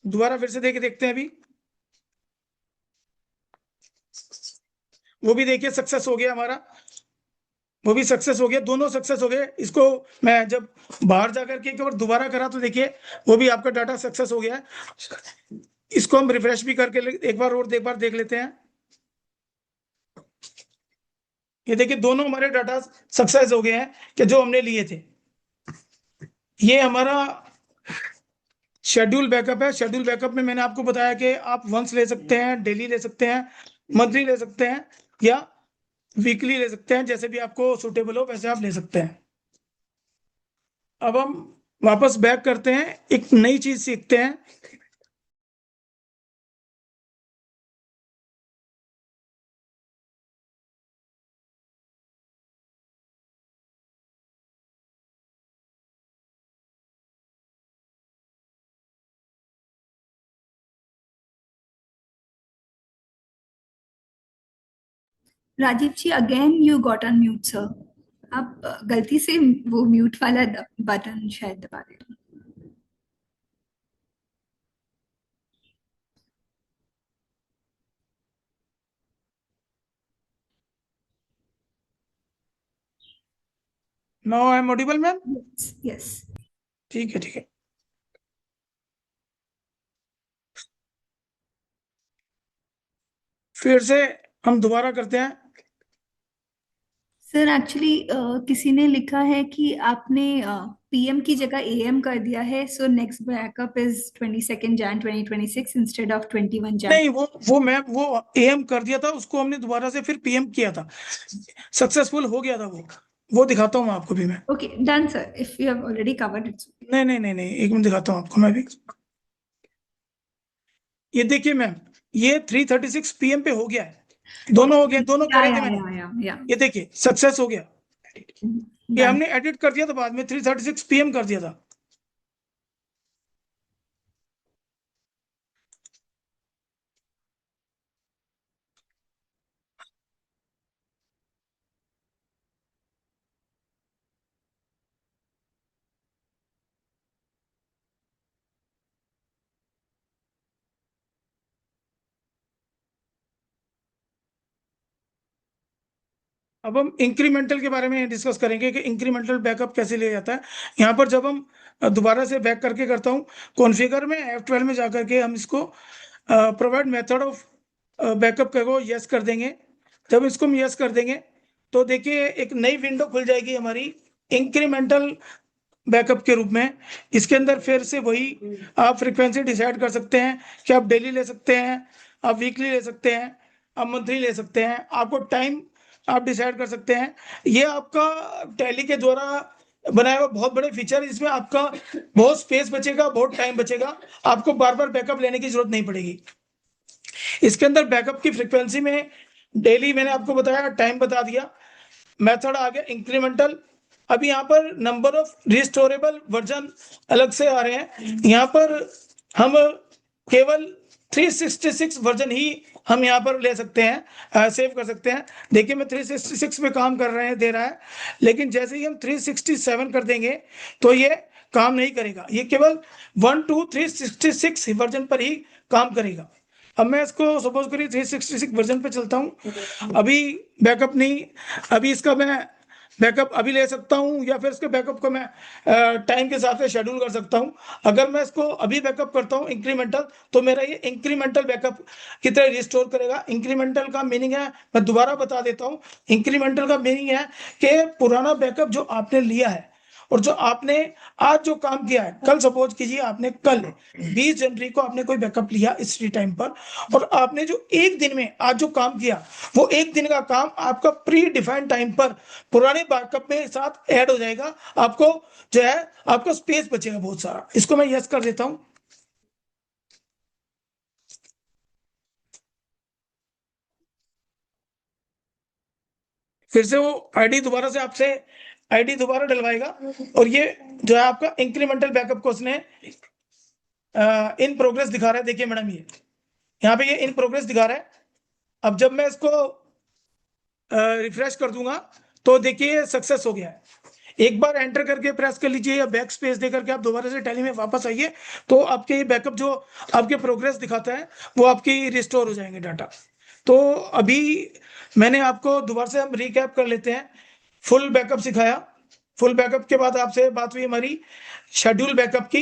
दोबारा फिर से देखते हैं अभी। वो भी देखिए सक्सेस हो गया हमारा, वो भी सक्सेस हो गया, दोनों सक्सेस हो गए। इसको मैं जब बाहर जाकर के एक बार दोबारा करा तो देखिए वो भी आपका डाटा सक्सेस हो गया है। इसको हम रिफ्रेश भी करके एक बार और एक बार देख लेते हैं। ये देखिए दोनों हमारे डाटा सक्सेस हो गए हैं कि जो हमने लिए थे। ये हमारा शेड्यूल बैकअप है। शेड्यूल बैकअप में मैंने आपको बताया कि आप वंस ले सकते हैं, डेली ले सकते हैं, मंथली ले सकते हैं, या वीकली ले सकते हैं, जैसे भी आपको सुटेबल हो वैसे आप ले सकते हैं। अब हम वापस बैक करते हैं, एक नई चीज सीखते हैं। Rajeev ji, again you got on mute sir. आप गलती से वो म्यूट वाला बटन शायद दबा रहे हो। Now I am audible ma'am? Yes yes. ठीक है, ठीक है। फिर से हम दोबारा करते हैं। सर एक्चुअली किसी ने लिखा है कि आपने पीएम की जगह एएम कर दिया है, so next backup is 22 Jan 2026 instead of 21 Jan। नहीं, वो मैम, वो एएम कर दिया था, उसको हमने दोबारा से फिर पीएम किया था, सक्सेसफुल हो गया था वो दिखाता हूँ मैं आपको भी मैं। Okay done sir, if you have already covered it's. नहीं नहीं नहीं नहीं, एक मिनट दिखाता हूँ आपको मैं भी। ये देखिए मैम, ये 3:36 PM पे हो गया है, दोनों हो गए, दोनों या करे थे या मैंने। या या ये देखिए सक्सेस हो गया। ये डन। हमने एडिट कर दिया था बाद में, 3:36 PM कर दिया था। अब हम इंक्रीमेंटल के बारे में डिस्कस करेंगे कि इंक्रीमेंटल बैकअप कैसे लिया जाता है। यहाँ पर जब हम दोबारा से बैक करके करता हूँ, कॉन्फ़िगर में F12 में जाकर के हम इसको प्रोवाइड मेथड ऑफ बैकअप को यस कर देंगे। जब इसको हम यस कर देंगे तो देखिए एक नई विंडो खुल जाएगी हमारी इंक्रीमेंटल बैकअप के रूप में। इसके अंदर फिर से वही आप फ्रीक्वेंसी डिसाइड कर सकते हैं कि आप डेली ले सकते हैं, आप वीकली ले सकते हैं, आप मंथली ले सकते हैं, आपको टाइम आप डिसाइड कर सकते हैं। ये आपका टैली के द्वारा बनाया हुआ बहुत बड़े फीचर, इसमें आपका बहुत स्पेस बचेगा, बहुत टाइम बचेगा, आपको बार बार बैकअप लेने की जरूरत नहीं पड़ेगी। इसके अंदर बैकअप की फ्रीक्वेंसी में डेली मैंने आपको बताया, टाइम बता दिया, मेथड आ गया इंक्रीमेंटल। अब यहाँ पर नंबर ऑफ रिस्टोरेबल वर्जन अलग से आ रहे हैं। यहाँ पर हम केवल 366 वर्जन ही हम यहाँ पर ले सकते हैं, सेव कर सकते हैं। देखिए मैं 366 पे काम कर रहे हैं, दे रहा है, लेकिन जैसे ही हम 367 कर देंगे तो ये काम नहीं करेगा, ये केवल 1 2 366 वर्जन पर ही काम करेगा। अब मैं इसको सपोज करिए 366 वर्जन पे चलता हूँ, अभी बैकअप नहीं, अभी इसका मैं बैकअप अभी ले सकता हूँ या फिर इसके बैकअप को मैं टाइम के हिसाब से शेड्यूल कर सकता हूँ। अगर मैं इसको अभी बैकअप करता हूँ इंक्रीमेंटल, तो मेरा ये इंक्रीमेंटल बैकअप की तरह रिस्टोर करेगा। इंक्रीमेंटल का मीनिंग है, मैं दोबारा बता देता हूँ, इंक्रीमेंटल का मीनिंग है कि पुराना बैकअप जो आपने लिया है और जो आपने आज जो काम किया है, कल सपोज कीजिए आपने कल 20 जनवरी को आपने कोई बैकअप लिया इस टाइम पर, और आपने जो एक दिन में आज जो काम किया, वो एक दिन का काम आपका प्री डिफाइंड टाइम पर पुराने बैकअप में साथ ऐड हो जाएगा। आपको जो है आपका स्पेस बचेगा बहुत सारा। इसको मैं यस कर देता हूं। फिर से वो आईडी दोबारा से आपसे आईडी दोबारा डलवाएगा, और ये जो है आपका इंक्रीमेंटल बैकअप को उसने इन प्रोग्रेस दिखा रहा है। देखिए मैडम, ये यहाँ पे ये इन प्रोग्रेस दिखा रहा है। अब जब मैं इसको रिफ्रेश कर दूंगा तो देखिए सक्सेस हो गया है। एक बार एंटर करके प्रेस कर लीजिए या बैक स्पेस दे करके आप दोबारा से टैली में वापस आइए, तो आपके ये बैकअप जो आपके प्रोग्रेस दिखाता है वो आपकी रिस्टोर हो जाएंगे डाटा। तो अभी मैंने आपको दोबारा से हम रिकैप कर लेते हैं। फुल बैकअप सिखाया, फुल बैकअप के बाद आपसे बात हुई हमारी शेड्यूल बैकअप की।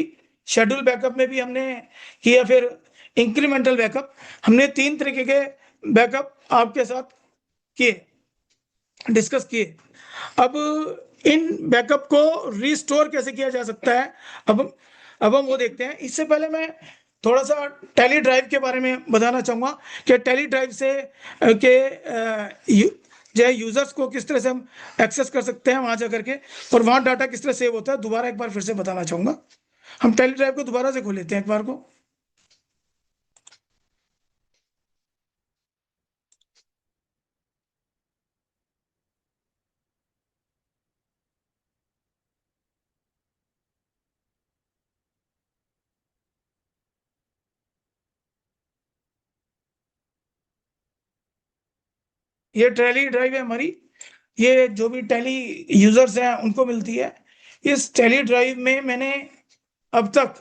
शेड्यूल बैकअप में भी हमने किया, फिर इंक्रीमेंटल बैकअप, हमने 3 तरीके के बैकअप आपके साथ किए, डिस्कस किए। अब इन बैकअप को रिस्टोर कैसे किया जा सकता है, अब हम वो देखते हैं। इससे पहले मैं थोड़ा सा टैली ड्राइव के बारे में बताना चाहूँगा कि टैली ड्राइव से के जो है यूजर्स को किस तरह से हम एक्सेस कर सकते हैं वहां जाकर के, और वहां डाटा किस तरह सेव होता है, दोबारा एक बार फिर से बताना चाहूँगा। हम टैली ड्राइव को दोबारा से खोल लेते हैं एक बार को। ये टैली ड्राइव है हमारी, ये जो भी टैली यूजर्स हैं उनको मिलती है। इस टैली ड्राइव में मैंने अब तक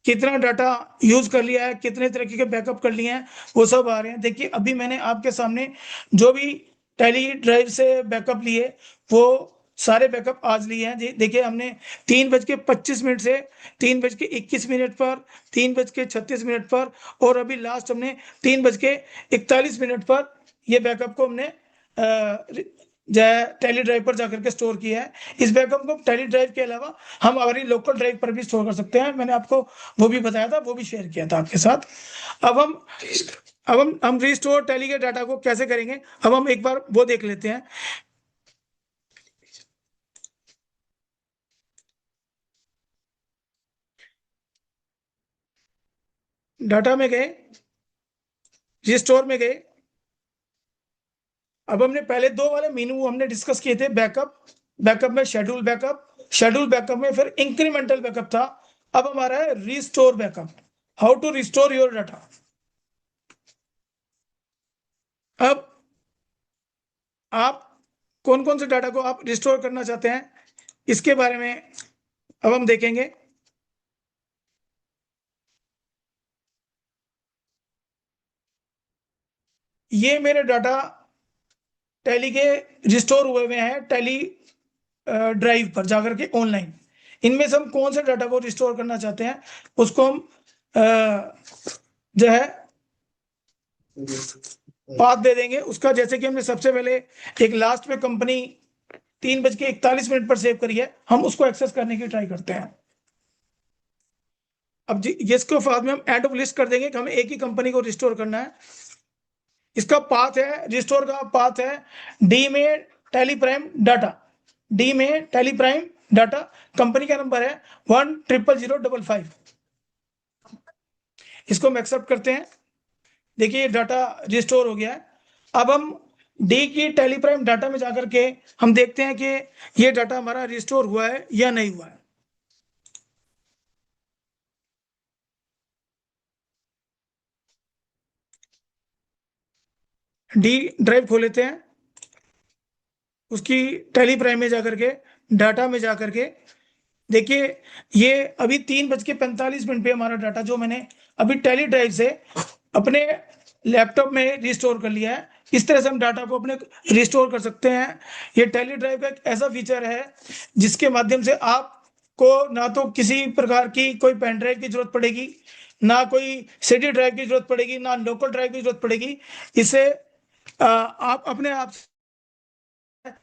कितना डाटा यूज कर लिया है, कितने तरीके के बैकअप कर लिए हैं, वो सब आ रहे हैं। देखिए अभी मैंने आपके सामने जो भी टैली ड्राइव से बैकअप लिए, वो सारे बैकअप आज लिए हैं जी। देखिए हमने 3:25 से 3:21 पर, 3:36 पर, और अभी लास्ट हमने 3:41 पर ये बैकअप को हमने टैली ड्राइव पर जाकर के स्टोर किया है। इस बैकअप को टैली ड्राइव के अलावा हम हमारी लोकल ड्राइव पर भी स्टोर कर सकते हैं। मैंने आपको वो भी बताया था, वो भी शेयर किया था आपके साथ। अब हम रिस्टोर टैली के डाटा को कैसे करेंगे, अब हम एक बार वो देख लेते हैं। डाटा में गए, रिस्टोर में गए। अब हमने पहले दो वाले मीनू हमने डिस्कस किए थे, बैकअप, बैकअप में शेड्यूल बैकअप, शेड्यूल बैकअप में फिर इंक्रीमेंटल बैकअप था। अब हमारा है restore backup, how to restore your data. अब आप कौन कौन से डाटा को आप रिस्टोर करना चाहते हैं, इसके बारे में अब हम देखेंगे। ये मेरे डाटा टैली के रिस्टोर हुए हुए हैं टैली ड्राइव पर जाकर के ऑनलाइन। इनमें से हम कौन से डाटा को रिस्टोर करना चाहते हैं, उसको हम जो है पाथ दे देंगे उसका। जैसे कि हमने सबसे पहले एक लास्ट में कंपनी 3:41 पर सेव करी है, हम उसको एक्सेस करने की ट्राई करते हैं। अब जिसको बाद में हम एंड ऑफ लिस्ट कर देंगे कि हमें एक ही कंपनी को रिस्टोर करना है। इसका पाथ है, रिस्टोर का पाथ है डी में टैली प्राइम डाटा, डी में टैली प्राइम डाटा, कंपनी का नंबर है 1000055। इसको हम एक्सेप्ट करते हैं। देखिए ये डाटा रिस्टोर हो गया है। अब हम डी की टैली प्राइम डाटा में जाकर के हम देखते हैं कि ये डाटा हमारा रिस्टोर हुआ है या नहीं हुआ है। डी ड्राइव खोल लेते हैं, उसकी टैली प्राइम में जाकर के, डाटा में जाकर के देखिए ये अभी 3:45 पे हमारा डाटा जो मैंने अभी टैली ड्राइव से अपने लैपटॉप में रिस्टोर कर लिया है। इस तरह से हम डाटा को अपने रिस्टोर कर सकते हैं। ये टैली ड्राइव का एक ऐसा फीचर है जिसके माध्यम से आपको ना तो किसी प्रकार की कोई पेन ड्राइव की जरूरत पड़ेगी, ना कोई सीडी ड्राइव की जरूरत पड़ेगी, ना लोकल ड्राइव की जरूरत पड़ेगी। इसे आप अपने आप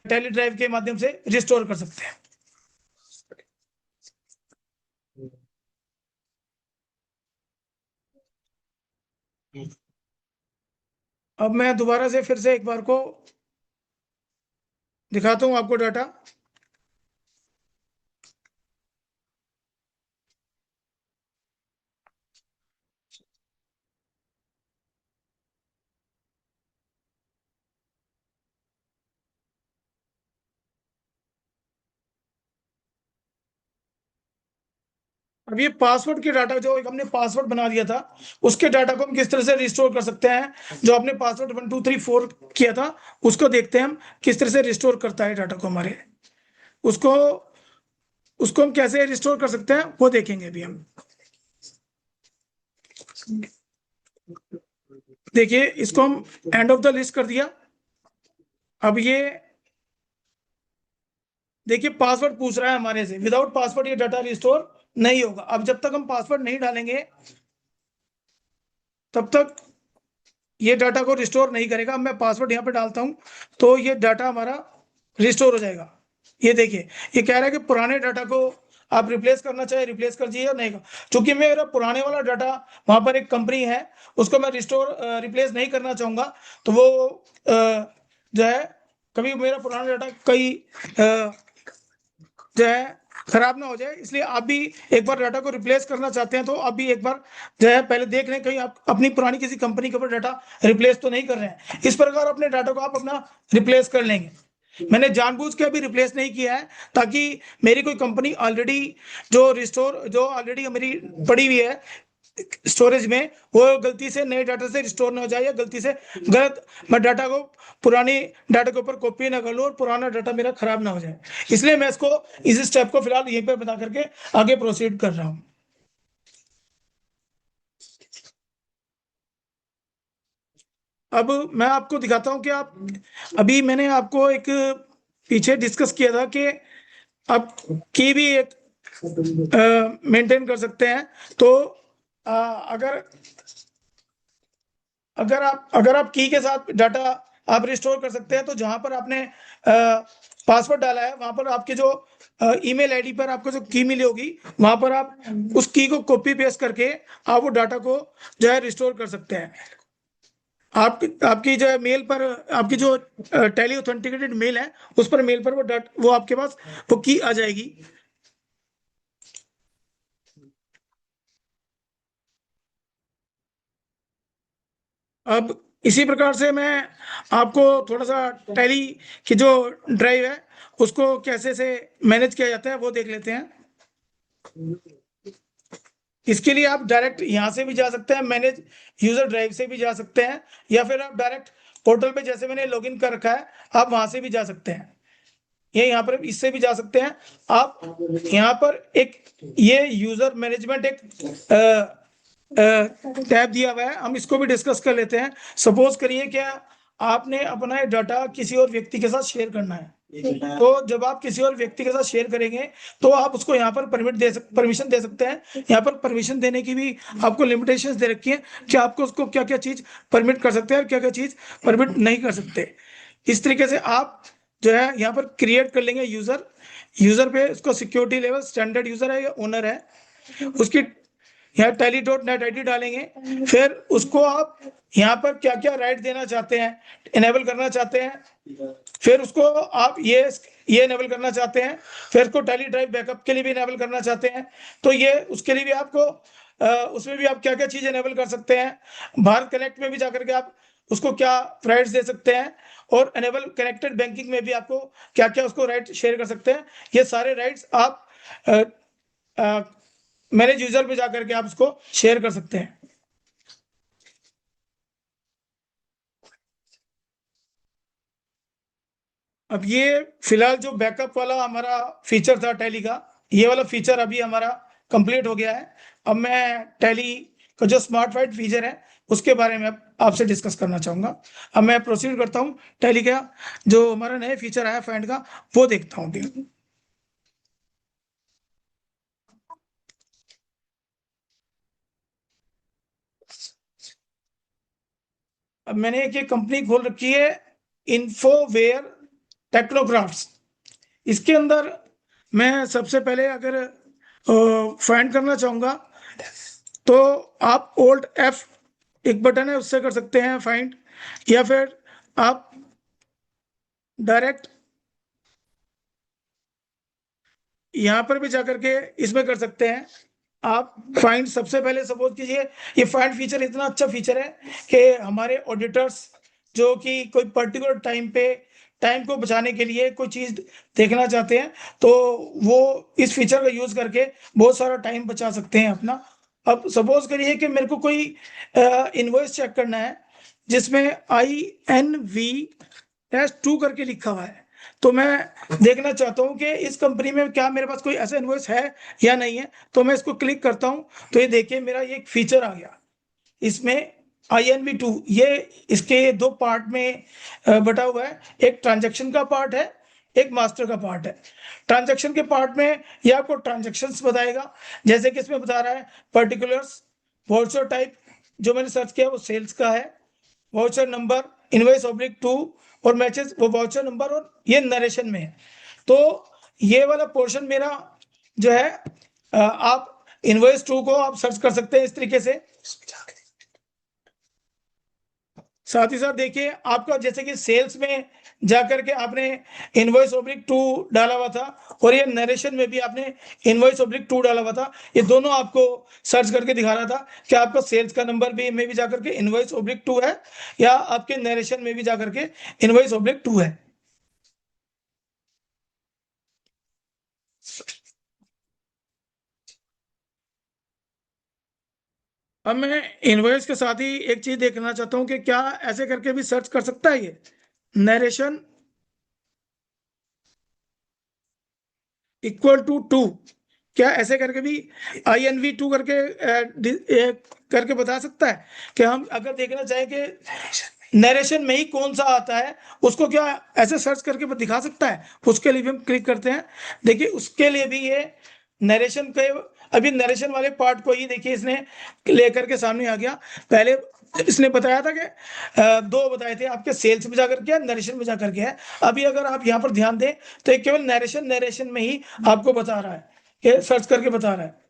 टैली ड्राइव के माध्यम से रिस्टोर कर सकते हैं। अब मैं दोबारा से फिर से एक बार को दिखाता हूं आपको डाटा। अब ये पासवर्ड के डाटा जो एक हमने पासवर्ड बना दिया था, उसके डाटा को हम किस तरह से रिस्टोर कर सकते हैं। जो आपने पासवर्ड 1 2 3 4 किया था, उसको देखते हैं हम किस तरह से रिस्टोर करता है डाटा को हमारे। उसको उसको हम कैसे रिस्टोर कर सकते हैं वो देखेंगे अभी हम। देखिए इसको हम एंड ऑफ द लिस्ट कर दिया। अब ये देखिए पासवर्ड पूछ रहा है हमारे से, विदाउट पासवर्ड ये डाटा रिस्टोर नहीं होगा। अब जब तक हम पासवर्ड नहीं डालेंगे तब तक ये डाटा को रिस्टोर नहीं करेगा। अब मैं पासवर्ड यहाँ पे डालता हूँ तो ये डाटा हमारा रिस्टोर हो जाएगा। ये देखिए ये कह रहा है कि पुराने डाटा को आप रिप्लेस करना चाहे रिप्लेस कर दीजिए या नहीं। चूंकि मेरा पुराने वाला डाटा वहां पर एक कंपनी है, उसको मैं रिप्लेस नहीं करना चाहूंगा, तो वो जो है कभी मेरा पुराना डाटा कई जो है खराब ना हो जाए। इसलिए आप भी एक बार डाटा को रिप्लेस करना चाहते हैं तो आप भी एक बार जो है पहले देख लें कहीं आप अपनी पुरानी किसी कंपनी के ऊपर डाटा रिप्लेस तो नहीं कर रहे हैं। इस प्रकार अपने डाटा को आप अपना रिप्लेस कर लेंगे। मैंने जानबूझ के अभी रिप्लेस नहीं किया है ताकि मेरी कोई कंपनी ऑलरेडी जो ऑलरेडी मेरी पड़ी हुई है स्टोरेज में वो गलती से नए डाटा से रिस्टोर ना हो जाए, या गलती से गलत मैं डाटा को पुरानी डाटा के ऊपर कॉपी ना कर लूँ और पुराना डाटा मेरा खराब ना हो जाए। इसलिए मैं इसको इस स्टेप को फिलहाल यहीं पे बता करके आगे प्रोसीड कर रहा हूँ। अब मैं आपको दिखाता हूँ कि आप, अभी मैंने आपको एक पीछे डिस्कस किया था कि आप की भी एक मेंटेन कर सकते हैं। तो अगर अगर आप की के साथ डाटा आप रिस्टोर कर सकते हैं, तो जहां पर आपने पासवर्ड डाला है वहां पर आपके जो ईमेल आईडी पर आपको जो की मिली होगी, वहां पर आप उस की को कॉपी पेस्ट करके आप वो डाटा को जो है रिस्टोर कर सकते हैं। आप आपकी जो है मेल पर, आपकी जो टेली ऑथेंटिकेटेड मेल है, उस पर मेल पर वो आपके पास वो की आ जाएगी। अब इसी प्रकार से मैं आपको थोड़ा सा टैली की जो ड्राइव है उसको कैसे से मैनेज किया जाता है वो देख लेते हैं। इसके लिए आप डायरेक्ट यहाँ से भी जा सकते हैं, मैनेज यूजर ड्राइव से भी जा सकते हैं, या फिर आप डायरेक्ट पोर्टल पे जैसे मैंने लॉगिन कर रखा है आप वहां से भी जा सकते हैं, ये यहाँ पर इससे भी जा सकते हैं आप। यहाँ पर एक ये यूजर मैनेजमेंट एक टैब दिया हुआ है, हम इसको भी डिस्कस कर लेते हैं। सपोज करिए क्या आपने अपना डाटा किसी और व्यक्ति के साथ शेयर करना है, तो जब आप किसी और व्यक्ति के साथ शेयर करेंगे तो आप उसको यहाँ पर परमिशन दे सकते हैं। यहाँ पर परमिशन देने की भी आपको लिमिटेशंस दे रखी है कि आपको उसको क्या क्या चीज परमिट कर सकते हैं और क्या क्या चीज परमिट नहीं कर सकते। इस तरीके से आप जो है यहाँ पर क्रिएट कर लेंगे यूजर। यूजर पे उसको सिक्योरिटी लेवल स्टैंडर्ड यूजर है या ओनर है, उसकी यहाँ tally dot net I D डालेंगे। फिर उसको आप यहाँ पर क्या क्या राइट देना चाहते हैं, इनेबल करना चाहते हैं, फिर उसको आप ये इनेबल करना चाहते हैं, फिर उसको टैली ड्राइव बैकअप के लिए भी इनेबल करना चाहते हैं, तो ये उसके लिए भी आपको उसमें भी आप क्या क्या चीज इनेबल कर सकते हैं। भारत कनेक्ट में भी जाकर के आप उसको क्या राइट्स दे सकते हैं, और एनेबल कनेक्टेड बैंकिंग में भी आपको क्या क्या उसको राइट शेयर कर सकते हैं। ये सारे राइट्स आप मैनेज यूजर पे जाकर के आप उसको शेयर कर सकते हैं। अब ये फिलहाल जो बैकअप वाला हमारा फीचर था टैली का, ये वाला फीचर अभी हमारा कंप्लीट हो गया है। अब मैं टैली का जो स्मार्ट फाइंड फीचर है उसके बारे में अब आपसे डिस्कस करना चाहूंगा। अब मैं प्रोसीड करता हूँ टैली का जो हमारा नया फीचर आया फाइंड का, वो देखता हूँ अभी। अब मैंने एक ये कंपनी खोल रखी है, इन्फोवेयर टेक्नोक्राफ्ट्स। इसके अंदर मैं सबसे पहले अगर फाइंड करना चाहूंगा तो आप ओल्ड एफ एक बटन है उससे कर सकते हैं फाइंड, या फिर आप डायरेक्ट यहाँ पर भी जाकर के इसमें कर सकते हैं। आप फाइंड सबसे पहले सपोज कीजिए, ये फाइंड फीचर इतना अच्छा फीचर है कि हमारे ऑडिटर्स जो कि कोई पर्टिकुलर टाइम पे टाइम को बचाने के लिए कोई चीज देखना चाहते हैं, तो वो इस फीचर का यूज करके बहुत सारा टाइम बचा सकते हैं अपना। अब सपोज करिए कि मेरे को कोई इनवॉइस चेक करना है जिसमें INV-2 करके लिखा हुआ है, तो मैं देखना चाहता हूँ कि इस कंपनी में क्या मेरे पास कोई ऐसा इनवॉइस है या नहीं है। तो मैं इसको क्लिक करता हूँ, तो ये देखिए मेरा ये एक फीचर आ गया। इसमें INV-2 ये इसके दो पार्ट में बटा हुआ है, एक ट्रांजैक्शन का पार्ट है, एक मास्टर का पार्ट है। ट्रांजैक्शन के पार्ट में ये आपको ट्रांजैक्शंस बताएगा, जैसे कि इसमें बता रहा है पर्टिकुलर्स, वाउचर टाइप जो मैंने सर्च किया वो सेल्स का है, वाउचर नंबर इनवॉइस/2, और मैचेस वो वाउचर नंबर और ये नरेशन में है। तो ये वाला पोर्शन मेरा जो है आप इनवॉइस 2 को आप सर्च कर सकते हैं इस तरीके से। साथ ही साथ देखिए आपका जैसे कि सेल्स में जाकर के आपने इनवॉइस/2 डाला हुआ था, और ये नरेशन में भी आपने इनवॉइस/2 डाला हुआ था। ये दोनों आपको सर्च करके दिखा रहा था कि आपका सेल्स का नंबर भी में भी जाकर के इनवॉइस/2 है, या आपके नरेशन में भी जाकर के इनवॉइस/2 है। अब मैं इनवॉइस के साथ ही एक चीज देखना चाहता हूँ कि क्या ऐसे करके भी सर्च कर सकता है ये नरेशन इक्वल टू टू, क्या ऐसे करके भी INV2 करके करके बता सकता है कि हम अगर देखना चाहें कि नरेशन में ही कौन सा आता है, उसको क्या ऐसे सर्च करके दिखा सकता है? उसके लिए भी हम क्लिक करते हैं। देखिए उसके लिए भी ये नरेशन के, अभी नरेशन वाले पार्ट को ही देखिए इसने लेकर के सामने आ गया। पहले इसने बताया था कि दो बताए थे आपके, सेल्स में जाकर के है, नरेशन में जाकर के है। अभी अगर आप यहाँ पर ध्यान दें तो ये केवल नरेशन नरेशन में ही आपको बता रहा है, कि सर्च करके बता रहा है।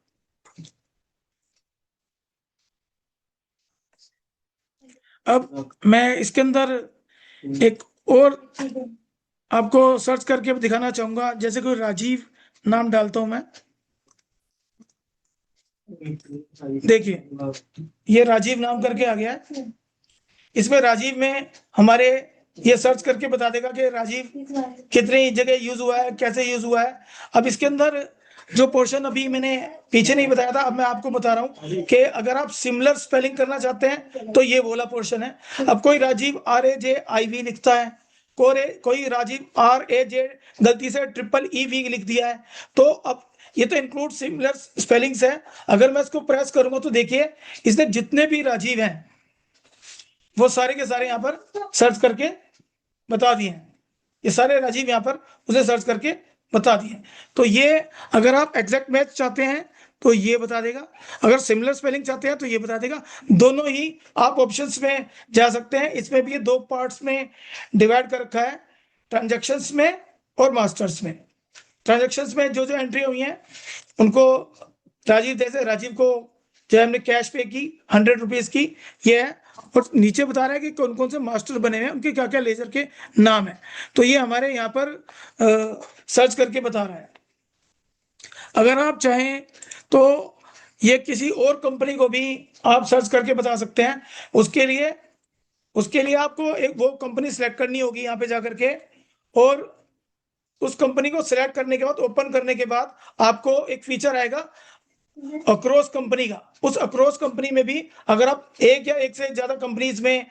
अब मैं इसके अंदर एक और आपको सर्च करके दिखाना चाहूंगा, जैसे कोई राजीव नाम डालता हूं मैं। देखिए ये राजीव नाम करके आ गया है। इसमें राजीव में हमारे ये सर्च करके बता देगा कि राजीव कितनी जगह यूज हुआ है, कैसे यूज हुआ है। अब इसके अंदर जो पोर्शन अभी मैंने पीछे नहीं बताया था, अब मैं आपको बता रहा हूं कि अगर आप सिमिलर स्पेलिंग करना चाहते हैं तो ये बोला पोर्शन है। अब कोई राजीव RAJIV लिखता है, कोई राजीव RAJ गलती से EEV लिख दिया है, तो अब ये तो इंक्लूड सिमिलर स्पेलिंग्स है। अगर मैं इसको प्रेस करूंगा तो देखिए इसने जितने भी राजीव हैं वो सारे के सारे यहाँ पर सर्च करके बता दिए हैं। ये सारे राजीव यहाँ पर उसे सर्च करके बता दिए। तो ये अगर आप एग्जैक्ट मैच चाहते हैं तो ये बता देगा, अगर सिमिलर स्पेलिंग चाहते हैं तो ये बता देगा। दोनों ही आप ऑप्शंस में जा सकते हैं। इसमें भी ये दो पार्ट्स में डिवाइड कर रखा है, ट्रांजेक्शन्स में और मास्टर्स में। ट्रांजेक्शन्स में जो जो एंट्री हुई हैं उनको राजीव, जैसे राजीव को जो हमने कैश पे की 100 रुपीज की, ये है। और नीचे बता रहा है कि कौन कौन से मास्टर बने हुए हैं, उनके क्या क्या लेजर के नाम है। तो ये हमारे यहाँ पर सर्च करके बता रहा है। अगर आप चाहें तो ये किसी और कंपनी को भी आप सर्च करके बता सकते हैं। उसके लिए आपको एक वो कंपनी सेलेक्ट करनी होगी यहाँ पे जाकर के, और उस कंपनी को सिलेक्ट करने के बाद, ओपन करने के बाद आपको एक फीचर आएगा अक्रॉस कंपनी का। उस अक्रॉस कंपनी में भी अगर आप एक या एक से ज्यादा कंपनीज में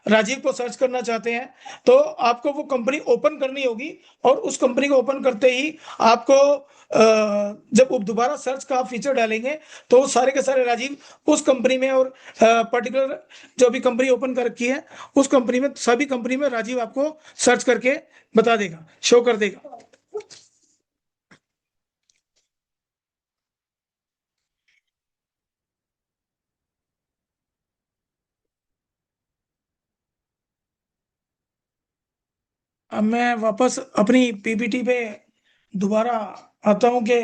राजीव को सर्च करना चाहते हैं तो आपको वो कंपनी ओपन करनी होगी, और उस कंपनी को ओपन करते ही आपको जब वो दोबारा सर्च का फीचर डालेंगे तो सारे के सारे राजीव उस कंपनी में, और पर्टिकुलर जो भी कंपनी ओपन कर रखी है उस कंपनी में, सभी कंपनी में राजीव आपको सर्च करके बता देगा, शो कर देगा। अब मैं वापस अपनी PPT पे दोबारा आता हूँ कि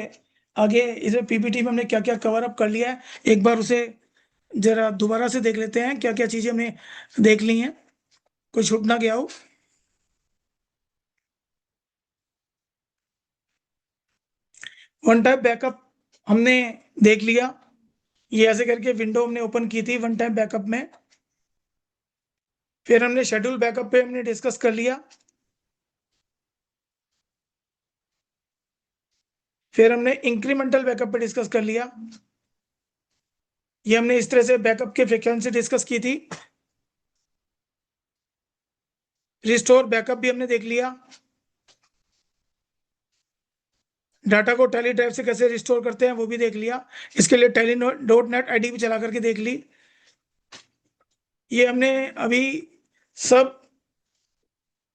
आगे इसे PPT में हमने क्या क्या कवर अप कर लिया है, एक बार उसे जरा दोबारा से देख लेते हैं क्या क्या चीजें हमने देख ली हैं, कोई छूट ना गया हो। वन टाइम बैकअप हमने देख लिया, ये ऐसे करके विंडो हमने ओपन की थी वन टाइम बैकअप में। फिर हमने शेड्यूल बैकअप पे हमने डिस्कस कर लिया। फिर हमने इंक्रीमेंटल बैकअप पे डिस्कस कर लिया। ये हमने इस तरह से बैकअप की फ्रीक्वेंसी डिस्कस की थी। रिस्टोर बैकअप भी हमने देख लिया। डाटा को टैली ड्राइव से कैसे रिस्टोर करते हैं वो भी देख लिया। इसके लिए tally.net ID भी चला करके देख ली। ये हमने अभी सब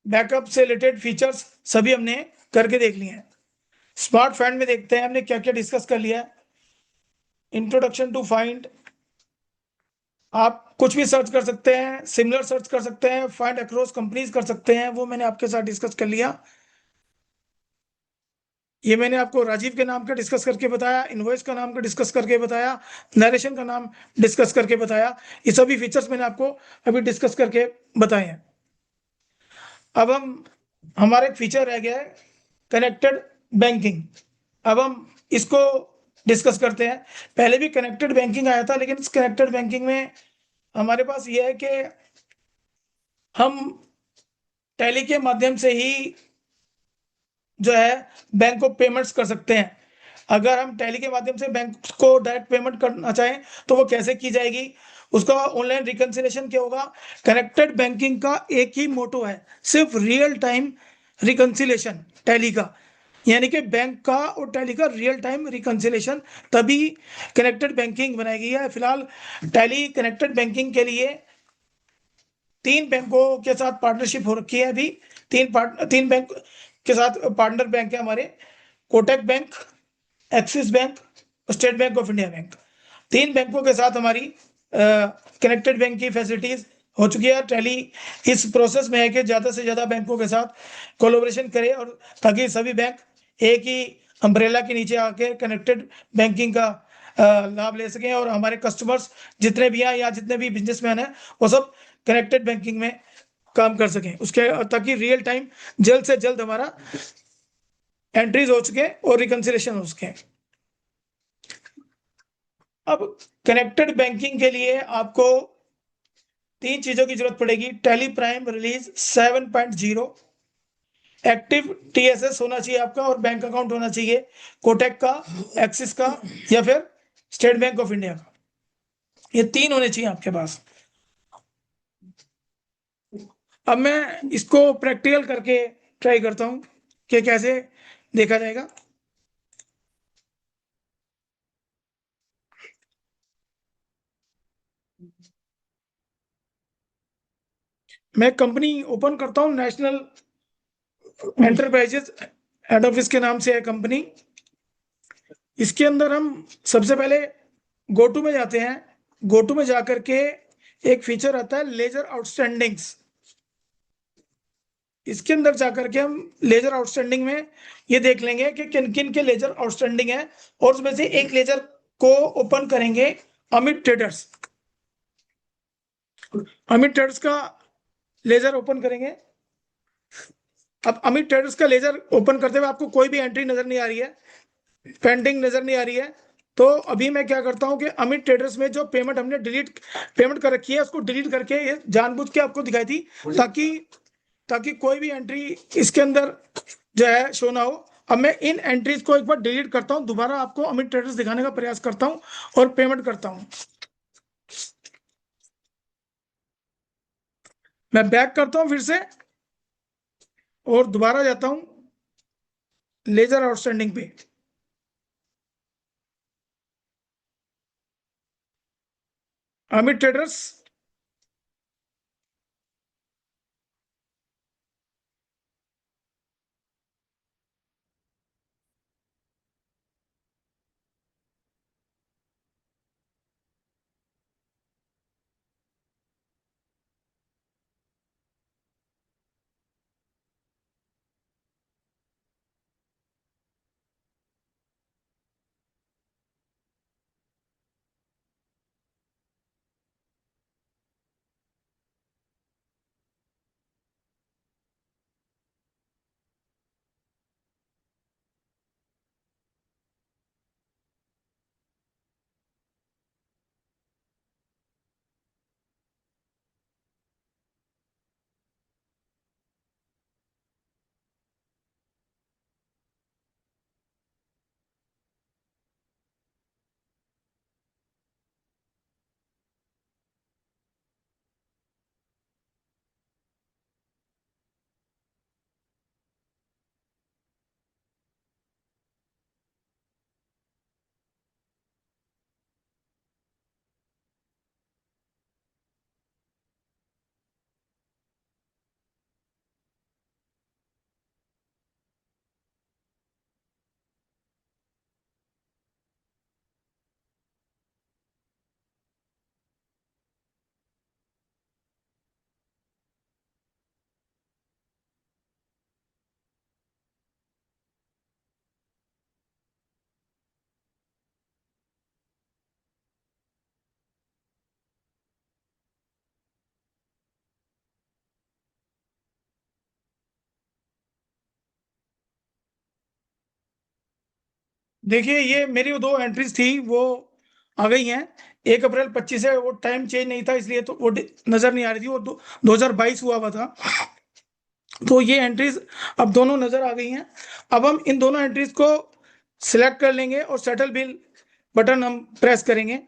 बैकअप से रिलेटेड फीचर्स सभी हमने करके देख लिए हैं। स्मार्ट फाइंड में देखते हैं हमने क्या क्या डिस्कस कर लिया है। इंट्रोडक्शन टू फाइंड, आप कुछ भी सर्च कर सकते हैं, सिमिलर सर्च कर सकते हैं, फाइंड अक्रॉस कंपनीज कर सकते हैं, वो मैंने आपके साथ डिस्कस कर लिया। ये मैंने आपको राजीव के नाम का डिस्कस करके बताया, इनवॉइस का नाम का डिस्कस करके बताया, नरेशन का नाम डिस्कस करके बताया। ये सभी फीचर्स मैंने आपको अभी डिस्कस करके बताए हैं। अब हमारा एक फीचर रह गया है कनेक्टेड बैंकिंग। अब हम इसको डिस्कस करते हैं। पहले भी कनेक्टेड बैंकिंग आया था, लेकिन इस कनेक्टेड बैंकिंग में हमारे पास ये है कि हम टैली के माध्यम से ही जो है बैंक को पेमेंट्स कर सकते हैं। अगर हम टैली के माध्यम से बैंक को डायरेक्ट पेमेंट करना चाहें तो वो कैसे की जाएगी, उसका ऑनलाइन रिकंसिलेशन क्या होगा। कनेक्टेड बैंकिंग का एक ही मोटो है, सिर्फ रियल टाइम रिकंसिलेशन टैली का, यानी कि बैंक का और टैली का रियल टाइम रिकंसिलेशन, तभी कनेक्टेड बैंकिंग बनाई गई है। फिलहाल टैली कनेक्टेड बैंकिंग के लिए 3 बैंकों के साथ पार्टनरशिप हो रखी है अभी। 3 बैंक के साथ पार्टनर बैंक है हमारे, Kotak bank, axis bank, state bank of India bank. 3 बैंकों के साथ हमारी कनेक्टेड बैंक की फैसिलिटीज हो चुकी है। टैली इस प्रोसेस में है कि ज़्यादा से ज़्यादा बैंकों के साथ कोलोब्रेशन करे, और ताकि सभी बैंक एक ही अम्ब्रेला के नीचे आके कनेक्टेड बैंकिंग का लाभ ले सकें, और हमारे कस्टमर्स जितने भी हैं या जितने भी बिजनेसमैन हैं वो सब कनेक्टेड बैंकिंग में काम कर सकें उसके, ताकि रियल टाइम जल्द से जल्द हमारा एंट्रीज हो सके और रिकंसिलेशन हो सके। अब कनेक्टेड बैंकिंग के लिए आपको 3 चीजों की जरूरत पड़ेगी। Tally prime release 7.0, active TSS होना चाहिए आपका, और बैंक अकाउंट होना चाहिए कोटक का, एक्सिस का या फिर स्टेट बैंक ऑफ इंडिया का। ये 3 होने चाहिए आपके पास। अब मैं इसको प्रैक्टिकल करके ट्राई करता हूँ कि कैसे देखा जाएगा। मैं कंपनी ओपन करता हूँ, नेशनल एंटरप्राइजेस हेड ऑफिस के नाम से है कंपनी। इसके अंदर हम सबसे पहले गोटू में जाते हैं। गोटू में जाकर के एक फीचर आता है लेजर आउटस्टैंडिंग्स। इसके अंदर जाकर के हम लेजर आउटस्टैंडिंग में ये देख लेंगे कि किन किन के लेजर आउटस्टैंडिंग है, और उसमें से एक लेजर को ओपन करेंगे, अमित ट्रेडर्स। अमित ट्रेडर्स का लेजर ओपन करेंगे। अब अमित ट्रेडर्स का लेजर ओपन करते हुए आपको कोई भी एंट्री नजर नहीं आ रही है, पेंडिंग नजर नहीं आ रही है, तो अभी मैं क्या करता हूं कि अमित ट्रेडर्स में जो पेमेंट हमने पेमेंट कर रखी है उसको डिलीट करके ये जानबूझ के आपको दिखाई थी, ताकि ताकि कोई भी एंट्री इसके अंदर जो है शो ना हो। अब मैं इन एंट्रीज को एक बार डिलीट करता हूं, दोबारा आपको अमित ट्रेडर्स दिखाने का प्रयास करता हूं और पेमेंट करता हूं। मैं बैक करता हूं फिर से और दोबारा जाता हूं लेजर आउटस्टैंडिंग पे। अमित ट्रेडर्स, देखिए ये मेरी वो 2 एंट्रीज थी वो आ गई हैं। 1 अप्रैल 25 है, वो टाइम चेंज नहीं था इसलिए तो वो नजर नहीं आ रही थी, वो 2022 हुआ था। तो ये एंट्रीज अब दोनों नजर आ गई हैं। अब हम इन दोनों एंट्रीज को सिलेक्ट कर लेंगे और सेटल बिल बटन हम प्रेस करेंगे।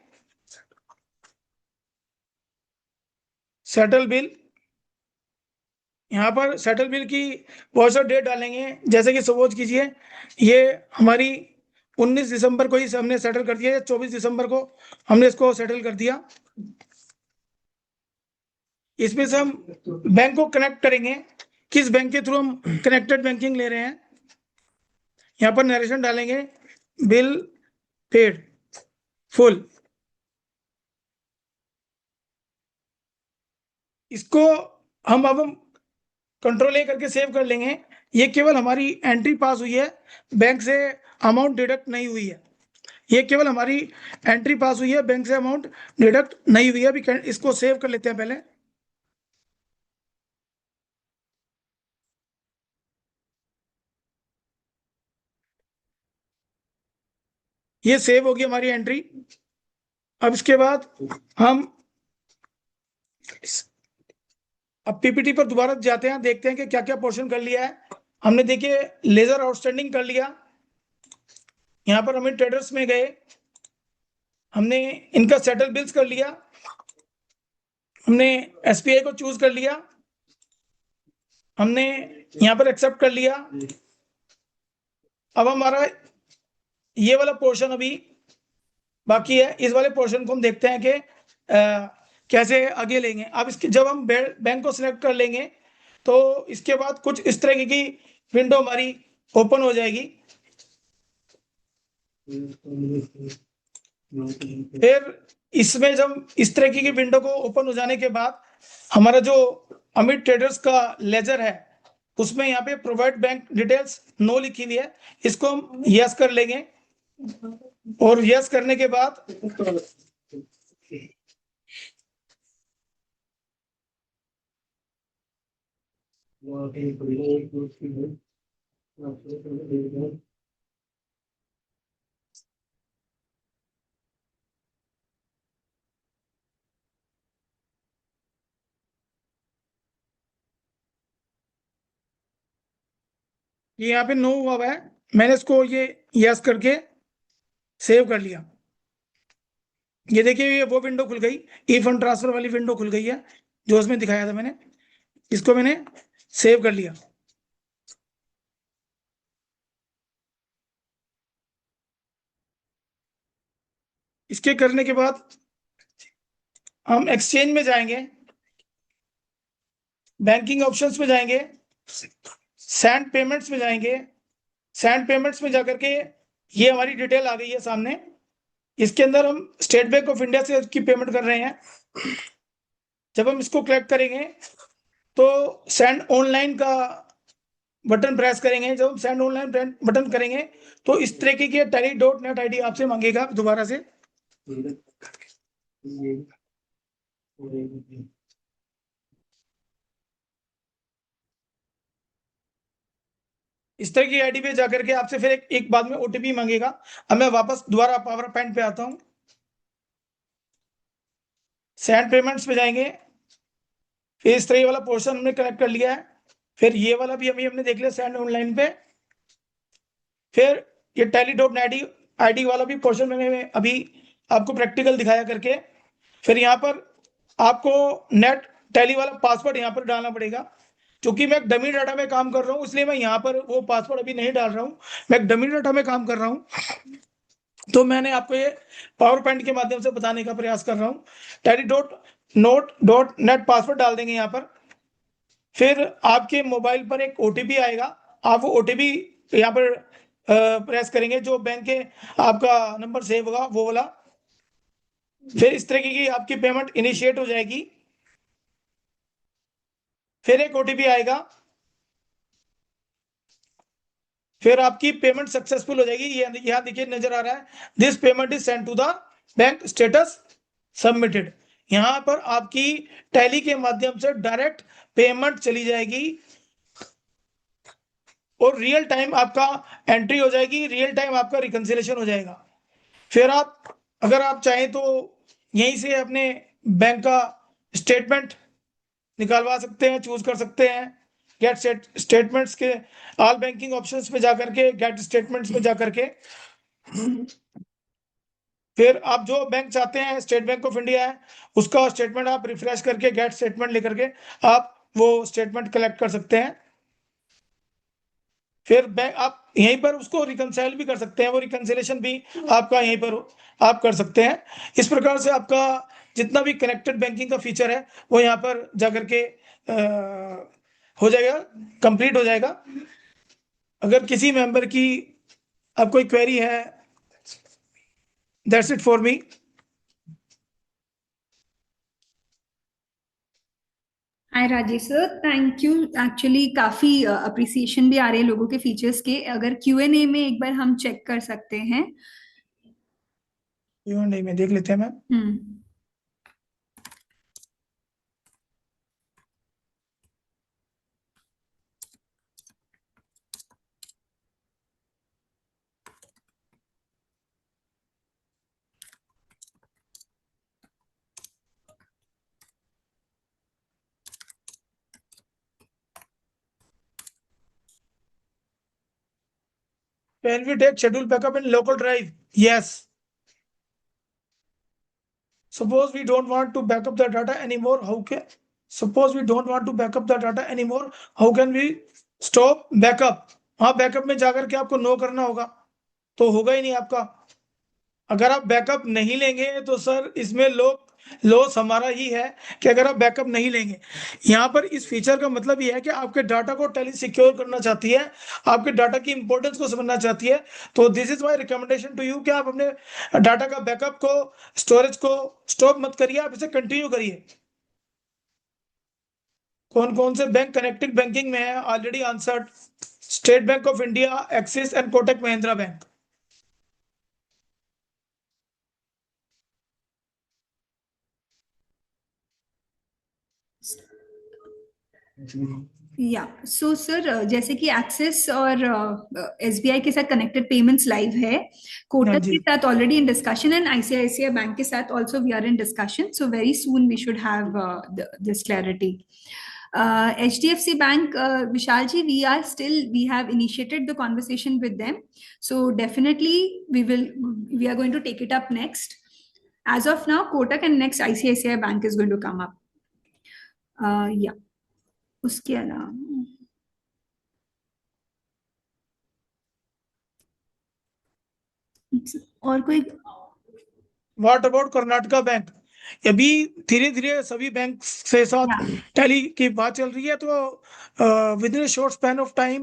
सेटल बिल, यहाँ पर सेटल बिल की बहुत सा डेट डालेंगे। जैसे कि सपोज कीजिए ये हमारी 19 दिसंबर को ही हमने सेटल कर दिया, या 24 दिसंबर को हमने इसको सेटल कर दिया। इसमें से हम बैंक को कनेक्ट करेंगे, किस बैंक के थ्रू हम कनेक्टेड बैंकिंग ले रहे हैं। यहाँ पर नरेशन डालेंगे, बिल पेड फुल। इसको अब हम कंट्रोल ए करके सेव कर लेंगे। ये केवल हमारी एंट्री पास हुई है, बैंक से अमाउंट डिडक्ट नहीं हुई है। ये केवल हमारी एंट्री पास हुई है, बैंक से अमाउंट डिडक्ट नहीं हुई है। अभी इसको सेव कर लेते हैं पहले। ये सेव होगी हमारी एंट्री। अब इसके बाद हम अब पीपीटी पर दोबारा जाते हैं, देखते हैं कि क्या क्या पोर्शन कर लिया है हमने। देखिए लेजर आउटस्टैंडिंग कर लिया। यहाँ पर हमें ट्रेडर्स में गए, हमने इनका सेटल बिल्स कर लिया, हमने एसबीआई को चूज कर लिया, हमने यहाँ पर एक्सेप्ट कर लिया। अब हमारा ये वाला पोर्शन अभी बाकी है। इस वाले पोर्शन को हम देखते हैं कि कैसे आगे लेंगे। अब इसके जब हम बैंक को सिलेक्ट कर लेंगे तो इसके बाद कुछ इस तरह की विंडो हमारी ओपन हो जाएगी। फिर इसमें जब इस तरह की विंडो को ओपन हो जाने के बाद हमारा जो अमित ट्रेडर्स का लेजर है उसमें यहाँ पे प्रोवाइड बैंक डिटेल्स नो लिखी हुई है, इसको हम यस कर लेंगे। और यस करने के बाद ये यहाँ पे नो हुआ हुआ है, मैंने इसको ये यस करके सेव कर लिया। ये देखिए ये वो विंडो खुल गई, ई फंड ट्रांसफर वाली विंडो खुल गई है जो उसमें दिखाया था मैंने। इसको मैंने सेव कर लिया। इसके करने के बाद हम एक्सचेंज में जाएंगे, बैंकिंग ऑप्शंस में जाएंगे, सेंड पेमेंट्स में जाएंगे। सेंड पेमेंट्स में जाकर के ये हमारी डिटेल आ गई है सामने। इसके अंदर हम स्टेट बैंक ऑफ इंडिया से की पेमेंट कर रहे हैं। जब हम इसको क्लिक करेंगे तो सेंड ऑनलाइन का बटन प्रेस करेंगे। जब हम सेंड ऑनलाइन बटन करेंगे तो इस तरीके की tally.net आईडी आपसे मांगेगा दोबारा से। इस तरह की आईडी पे जाकर के आपसे फिर एक बाद में ओटीपी मांगेगा। अब मैं वापस दोबारा पावर पॉइंट पे आता हूं, सेंड पेमेंट्स पे जाएंगे। फिर इस तरह वाला पोर्शन हमने कनेक्ट कर लिया है। फिर ये वाला भी हमने देख लिया सेंड ऑनलाइन पे। फिर ये tally.net आईडी वाला भी पोर्शन मैंने अभी आपको प्रैक्टिकल दिखाया करके। फिर यहाँ पर आपको नेट टैली वाला पासवर्ड यहाँ पर डालना पड़ेगा। क्योंकि मैं डमी डाटा में काम कर रहा हूँ इसलिए मैं यहाँ पर वो पासवर्ड अभी नहीं डाल रहा हूँ, मैं डमी डाटा में काम कर रहा हूँ। तो मैंने आपको ये पावर पॉइंट के माध्यम से बताने का प्रयास कर रहा हूँ। tally.net पासवर्ड डाल देंगे यहाँ पर। फिर आपके मोबाइल पर एक ओटीपी आएगा, आप वो ओटीपी यहाँ पर प्रेस करेंगे, जो बैंक के आपका नंबर सेव होगा वो वाला। फिर इस तरीके की आपकी पेमेंट इनिशिएट हो जाएगी। फिर एक ओटीपी आएगा, फिर आपकी पेमेंट सक्सेसफुल हो जाएगी। ये यहाँ देखिए नजर आ रहा है, this payment is send to the bank, status submitted. यहाँ पर आपकी टैली के माध्यम से डायरेक्ट पेमेंट चली जाएगी और रियल टाइम आपका एंट्री हो जाएगी, रियल टाइम आपका रिकंसिलेशन हो जाएगा। फिर आप अगर आप चाहें तो यहीं से अपने बैंक का स्टेटमेंट निकालवा सकते हैं, चूज कर सकते हैं। गेट स्टेटमेंट्स के ऑल बैंकिंग ऑप्शंस पे जाकर के गेट स्टेटमेंट्स पे जाकर के फिर आप जो बैंक चाहते हैं, स्टेट बैंक ऑफ इंडिया है, उसका स्टेटमेंट आप रिफ्रेश करके गेट स्टेटमेंट लेकर के आप वो स्टेटमेंट कलेक्ट कर सकते हैं। फिर बैंक आप यहीं पर उसको रिकंसाइल भी कर सकते हैं, वो रिकंसिलेशन भी आपका यहीं पर आप कर सकते हैं। इस प्रकार से आपका जितना भी कनेक्टेड बैंकिंग का फीचर है वो यहाँ पर जाकर के हो जाएगा, कंप्लीट हो जाएगा। अगर किसी मेंबर की अब कोई क्वेरी है, that's it for me. Hi Rajesh sir, thank you. Actually काफी अप्रिसिएशन भी आ रहे हैं लोगों के फीचर्स के। अगर Q&A में एक बार हम चेक कर सकते हैं। नहीं, में देख लेते हैं ma'am. Hmm. Can we take schedule backup in local drive? Yes. Suppose we don't want to backup the data anymore, suppose we don't want to backup the data anymore, how can we stop backup? हाँ, backup में जाकर के आपको no करना होगा, तो होगा ही नहीं आपका। अगर आप बैकअप नहीं लेंगे तो सर इसमें लॉस हमारा ही है कि अगर आप बैकअप नहीं लेंगे। यहाँ पर इस फीचर का मतलब ये है कि आपके डाटा को टैली सिक्योर करना चाहती है, आपके डाटा की इंपॉर्टेंस को समझना चाहती है। तो this is my recommendation to you कि आप अपने डाटा का बैकअप को, स्टोरेज को स्टॉप मत करिए, आप इसे कंटिन्यू करिए। कौन कौन से बैंक कनेक्टेड बैंकिंग में है? Already answered, state bank of India, axis and Kotak Mahindra bank. या सो सर, जैसे कि एक्सिस और SBI के साथ कनेक्टेड पेमेंट्स लाइव है, हाँ कोटक जी। के साथ already in discussion, and ICICI bank के साथ also we are in discussion. So very soon we should have this clarity. HDFC Bank, Vishal ji, we have initiated the conversation with them. So definitely we are going to take it up next. As of now, Kotak and next ICICI Bank is going to come up. Yeah. उसके अलावा और कोई? What about Karnataka bank? अभी धीरे धीरे सभी bank से साथ टैली की बात चल रही है, तो with in short span of time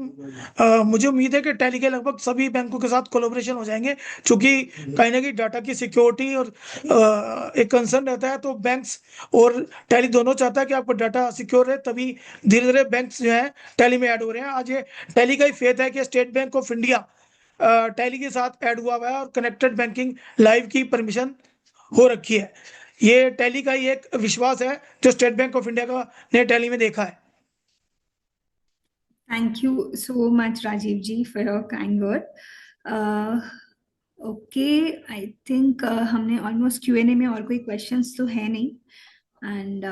मुझे उम्मीद है कि टैली के लगभग सभी बैंकों के साथ कोलैबोरेशन हो जाएंगे, क्योंकि कहीं ना कहीं डाटा की सिक्योरिटी और एक कंसर्न रहता है। तो बैंक्स और टैली दोनों चाहता है कि आपका डाटा सिक्योर है, तभी धीरे धीरे बैंक्स जो है टैली में ऐड हो रहे हैं। आज ये टैली का ही फेथ है कि state bank of India tally के साथ ऐड हुआ है और कनेक्टेड बैंकिंग लाइव की परमिशन हो रखी है। ये टैली का ही एक विश्वास है जो स्टेट बैंक ऑफ इंडिया का ने टैली में देखा है। Thank you so much Rajiv ji for your kind word. Okay, I think हमने ऑलमोस्ट Q&A में और कोई क्वेश्चंस तो है नहीं, and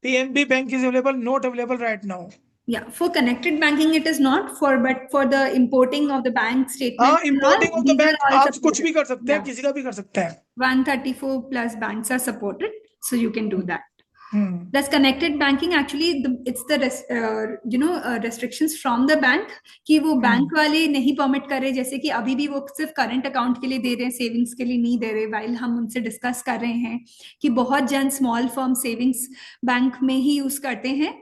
PNB bank is available, not available right now. yeah, for connected banking it is not for, but for the importing of the bank हाँ, statements and all, importing of the these are bank all आप कुछ supported. भी कर सकते हैं, Yeah, किसी का भी कर सकते हैं। 134 plus banks are supported, so you can do that. Hmm Plus connected banking actually it's the restrictions from the bank कि वो बैंक वाले नहीं परमिट कर रहे, जैसे कि अभी भी वो सिर्फ करंट अकाउंट के लिए दे रहे हैं, सेविंग्स के लिए नहीं दे रहे। वाइल हम उनसे डिस्कस कर रहे हैं कि बहुत जन स्मॉल फर्म सेविंग्स बैंक में ही यूज करते हैं,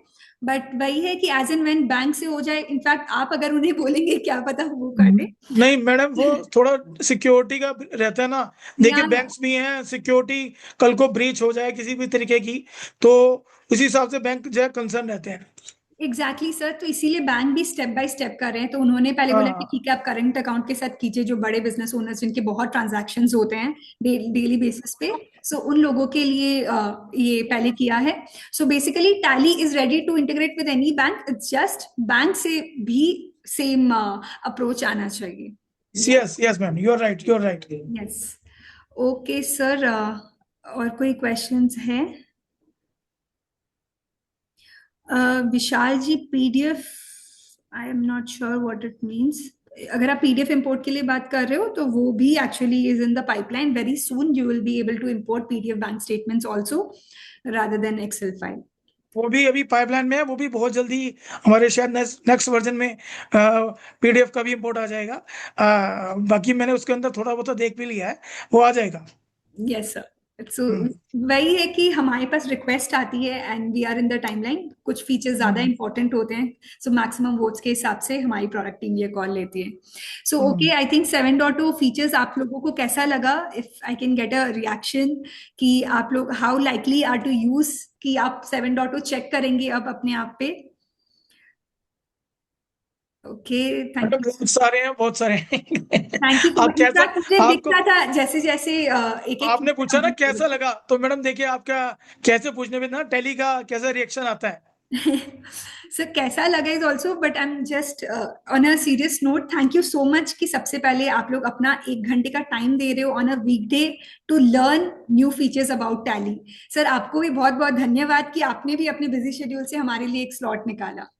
बट वही है कि एज एंड व्हेन बैंक से हो जाए, इनफैक्ट आप अगर उन्हें बोलेंगे क्या पता वो कर दे। नहीं मैडम, वो थोड़ा सिक्योरिटी का रहता है ना। देखिए या बैंक्स भी हैं, सिक्योरिटी कल को ब्रीच हो जाए किसी भी तरीके की, तो उसी हिसाब से बैंक जो है कंसर्न रहते हैं। एग्जैक्टली सर, तो इसीलिए बैंक भी स्टेप बाय स्टेप कर रहे हैं। तो उन्होंने पहले बोला कि हाँ ठीक है आप करंट अकाउंट के साथ कीजिए, जो बड़े बिजनेस ओनर्स जिनके बहुत ट्रांजैक्शंस होते हैं डेली बेसिस पे, सो उन लोगों के लिए ये पहले किया है। So basically Tally is ready to integrate with any bank, it's just bank से भी सेम अप्रोच आना चाहिए। Yes yes ma'am, you are right, you are right. Yes, okay sir, और कोई क्वेश्चंस हैं? Vishal ji, PDF, I am not sure what it means. अगर आप PDF import के लिए बात कर रहे हो तो वो भी actually is in the pipeline. Very soon you will be able to import PDF bank statements also rather than Excel file. वो भी अभी पाइपलाइन में है, वो भी बहुत जल्दी हमारे शायद नेक्स्ट वर्जन में पीडीएफ का भी इंपोर्ट आ जाएगा। बाकी मैंने उसके अंदर थोड़ा बहुत देख भी लिया है, वो आ जाएगा। Yes sir. सो हम्म, वही है कि हमारे पास रिक्वेस्ट आती है and we are in the timeline. कुछ फीचर्स ज्यादा हम्म, इंपॉर्टेंट होते हैं, सो मैक्सिमम वोट्स के हिसाब से हमारी प्रोडक्ट टीम ये कॉल लेती है। So okay, hmm. I think 7.2 features आप लोगों को कैसा लगा? If I can get a reaction कि आप लोग how likely are to use, कि आप 7.2 चेक करेंगे अब अपने आप पे। ओके, थैंक मतलब यू। बहुत सारे हैं, बहुत सारे हैं। थैंक यू सो आप मच। कैसा, इनफैक्ट मुझे दिख आपको रहा था जैसे जैसे एक एक आपने फीचर पूछा ना कंप्लीट हो कैसा लगा, तो मैडम देखिए आपका कैसे पूछने में ना टैली का कैसा रिएक्शन आता है। सर कैसा लगा is also, but I am just on a serious note, thank you so much कि सबसे पहले आप लोग अपना 1 घंटे का टाइम दे रहे हो on a weekday to learn new features about Tally. Sir आपको भी बहुत बहुत धन्यवाद कि आपने भी अपने बिजी शेड्यूल से हमारे लिए एक स्लॉट निकाला।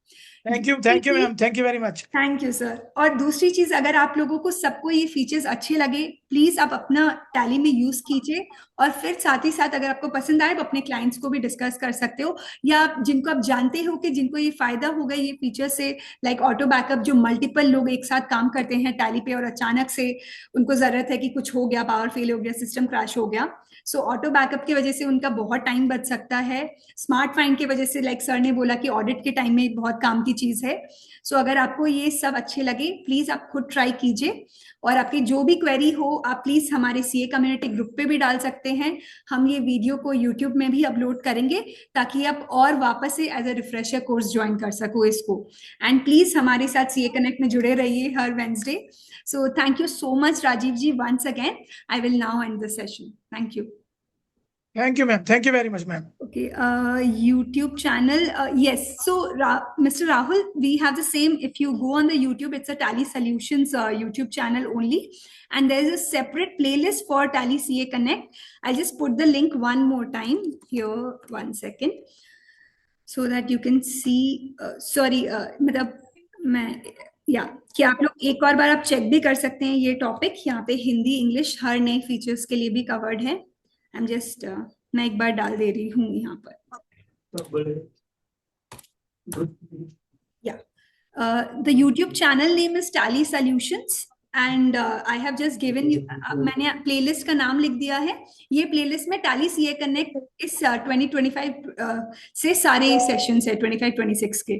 Thank you ma'am, thank you very much. Thank you sir. और दूसरी चीज, अगर आप लोगों को सबको ये फीचर्स अच्छे लगे, प्लीज आप अपना टैली में यूज कीजिए। और फिर साथ ही साथ अगर आपको पसंद आए, आप अपने क्लाइंट्स को भी डिस्कस कर सकते हो, या जिनको आप जानते हो कि जिनको ये फायदा होगा ये फीचर से, लाइक ऑटो बैकअप, जो मल्टीपल लोग एक साथ काम करते हैं टैली पे और अचानक से उनको जरूरत है कि कुछ हो गया, पावर फेल हो गया, सिस्टम क्रैश हो गया, सो ऑटो बैकअप की वजह से उनका बहुत टाइम बच सकता है। स्मार्ट फाइंड की वजह से, लाइक सर ने बोला कि ऑडिट के टाइम में बहुत काम की चीज है। सो अगर आपको ये सब अच्छे लगे, प्लीज आप खुद ट्राई कीजिए। और आपकी जो भी क्वेरी हो, आप प्लीज हमारे सीए कम्युनिटी ग्रुप पे भी डाल सकते हैं। हम ये वीडियो को यूट्यूब में भी अपलोड करेंगे ताकि आप और वापस से as a refresher course join कर सको इसको। एंड प्लीज हमारे साथ सीए कनेक्ट में जुड़े रहिए हर Wednesday. So thank you so much Rajiv ji, once again. I will now end the session. Thank you. Thank you ma'am, thank you very much ma'am. Okay, YouTube channel. Yes. So, Mr. Rahul, we have the same. If you go on the YouTube, it's a Tally Solutions YouTube channel only. And there's a separate playlist for Tally CA Connect. I'll just put the link one more time here. 1 second. So that you can see. Sorry, मतलब मैं, या कि आप लोग एक और बार आप check भी कर सकते हैं। ये टॉपिक यहाँ पे हिंदी इंग्लिश हर नए फीचर्स के लिए भी कवर्ड है। आई एम जस्ट, मैं एक बार डाल दे रही हूँ यहाँ पर। Yeah. The YouTube channel name is Tally Solutions and I have just given you, मैंने प्लेलिस्ट का नाम लिख दिया है। ये प्लेलिस्ट में Tally CA Connect इस 2025 से सारे सेशंस है 25-26 के।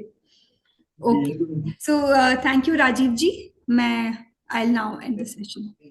Okay, so thank you Rajeev ji. मैं I now end the session.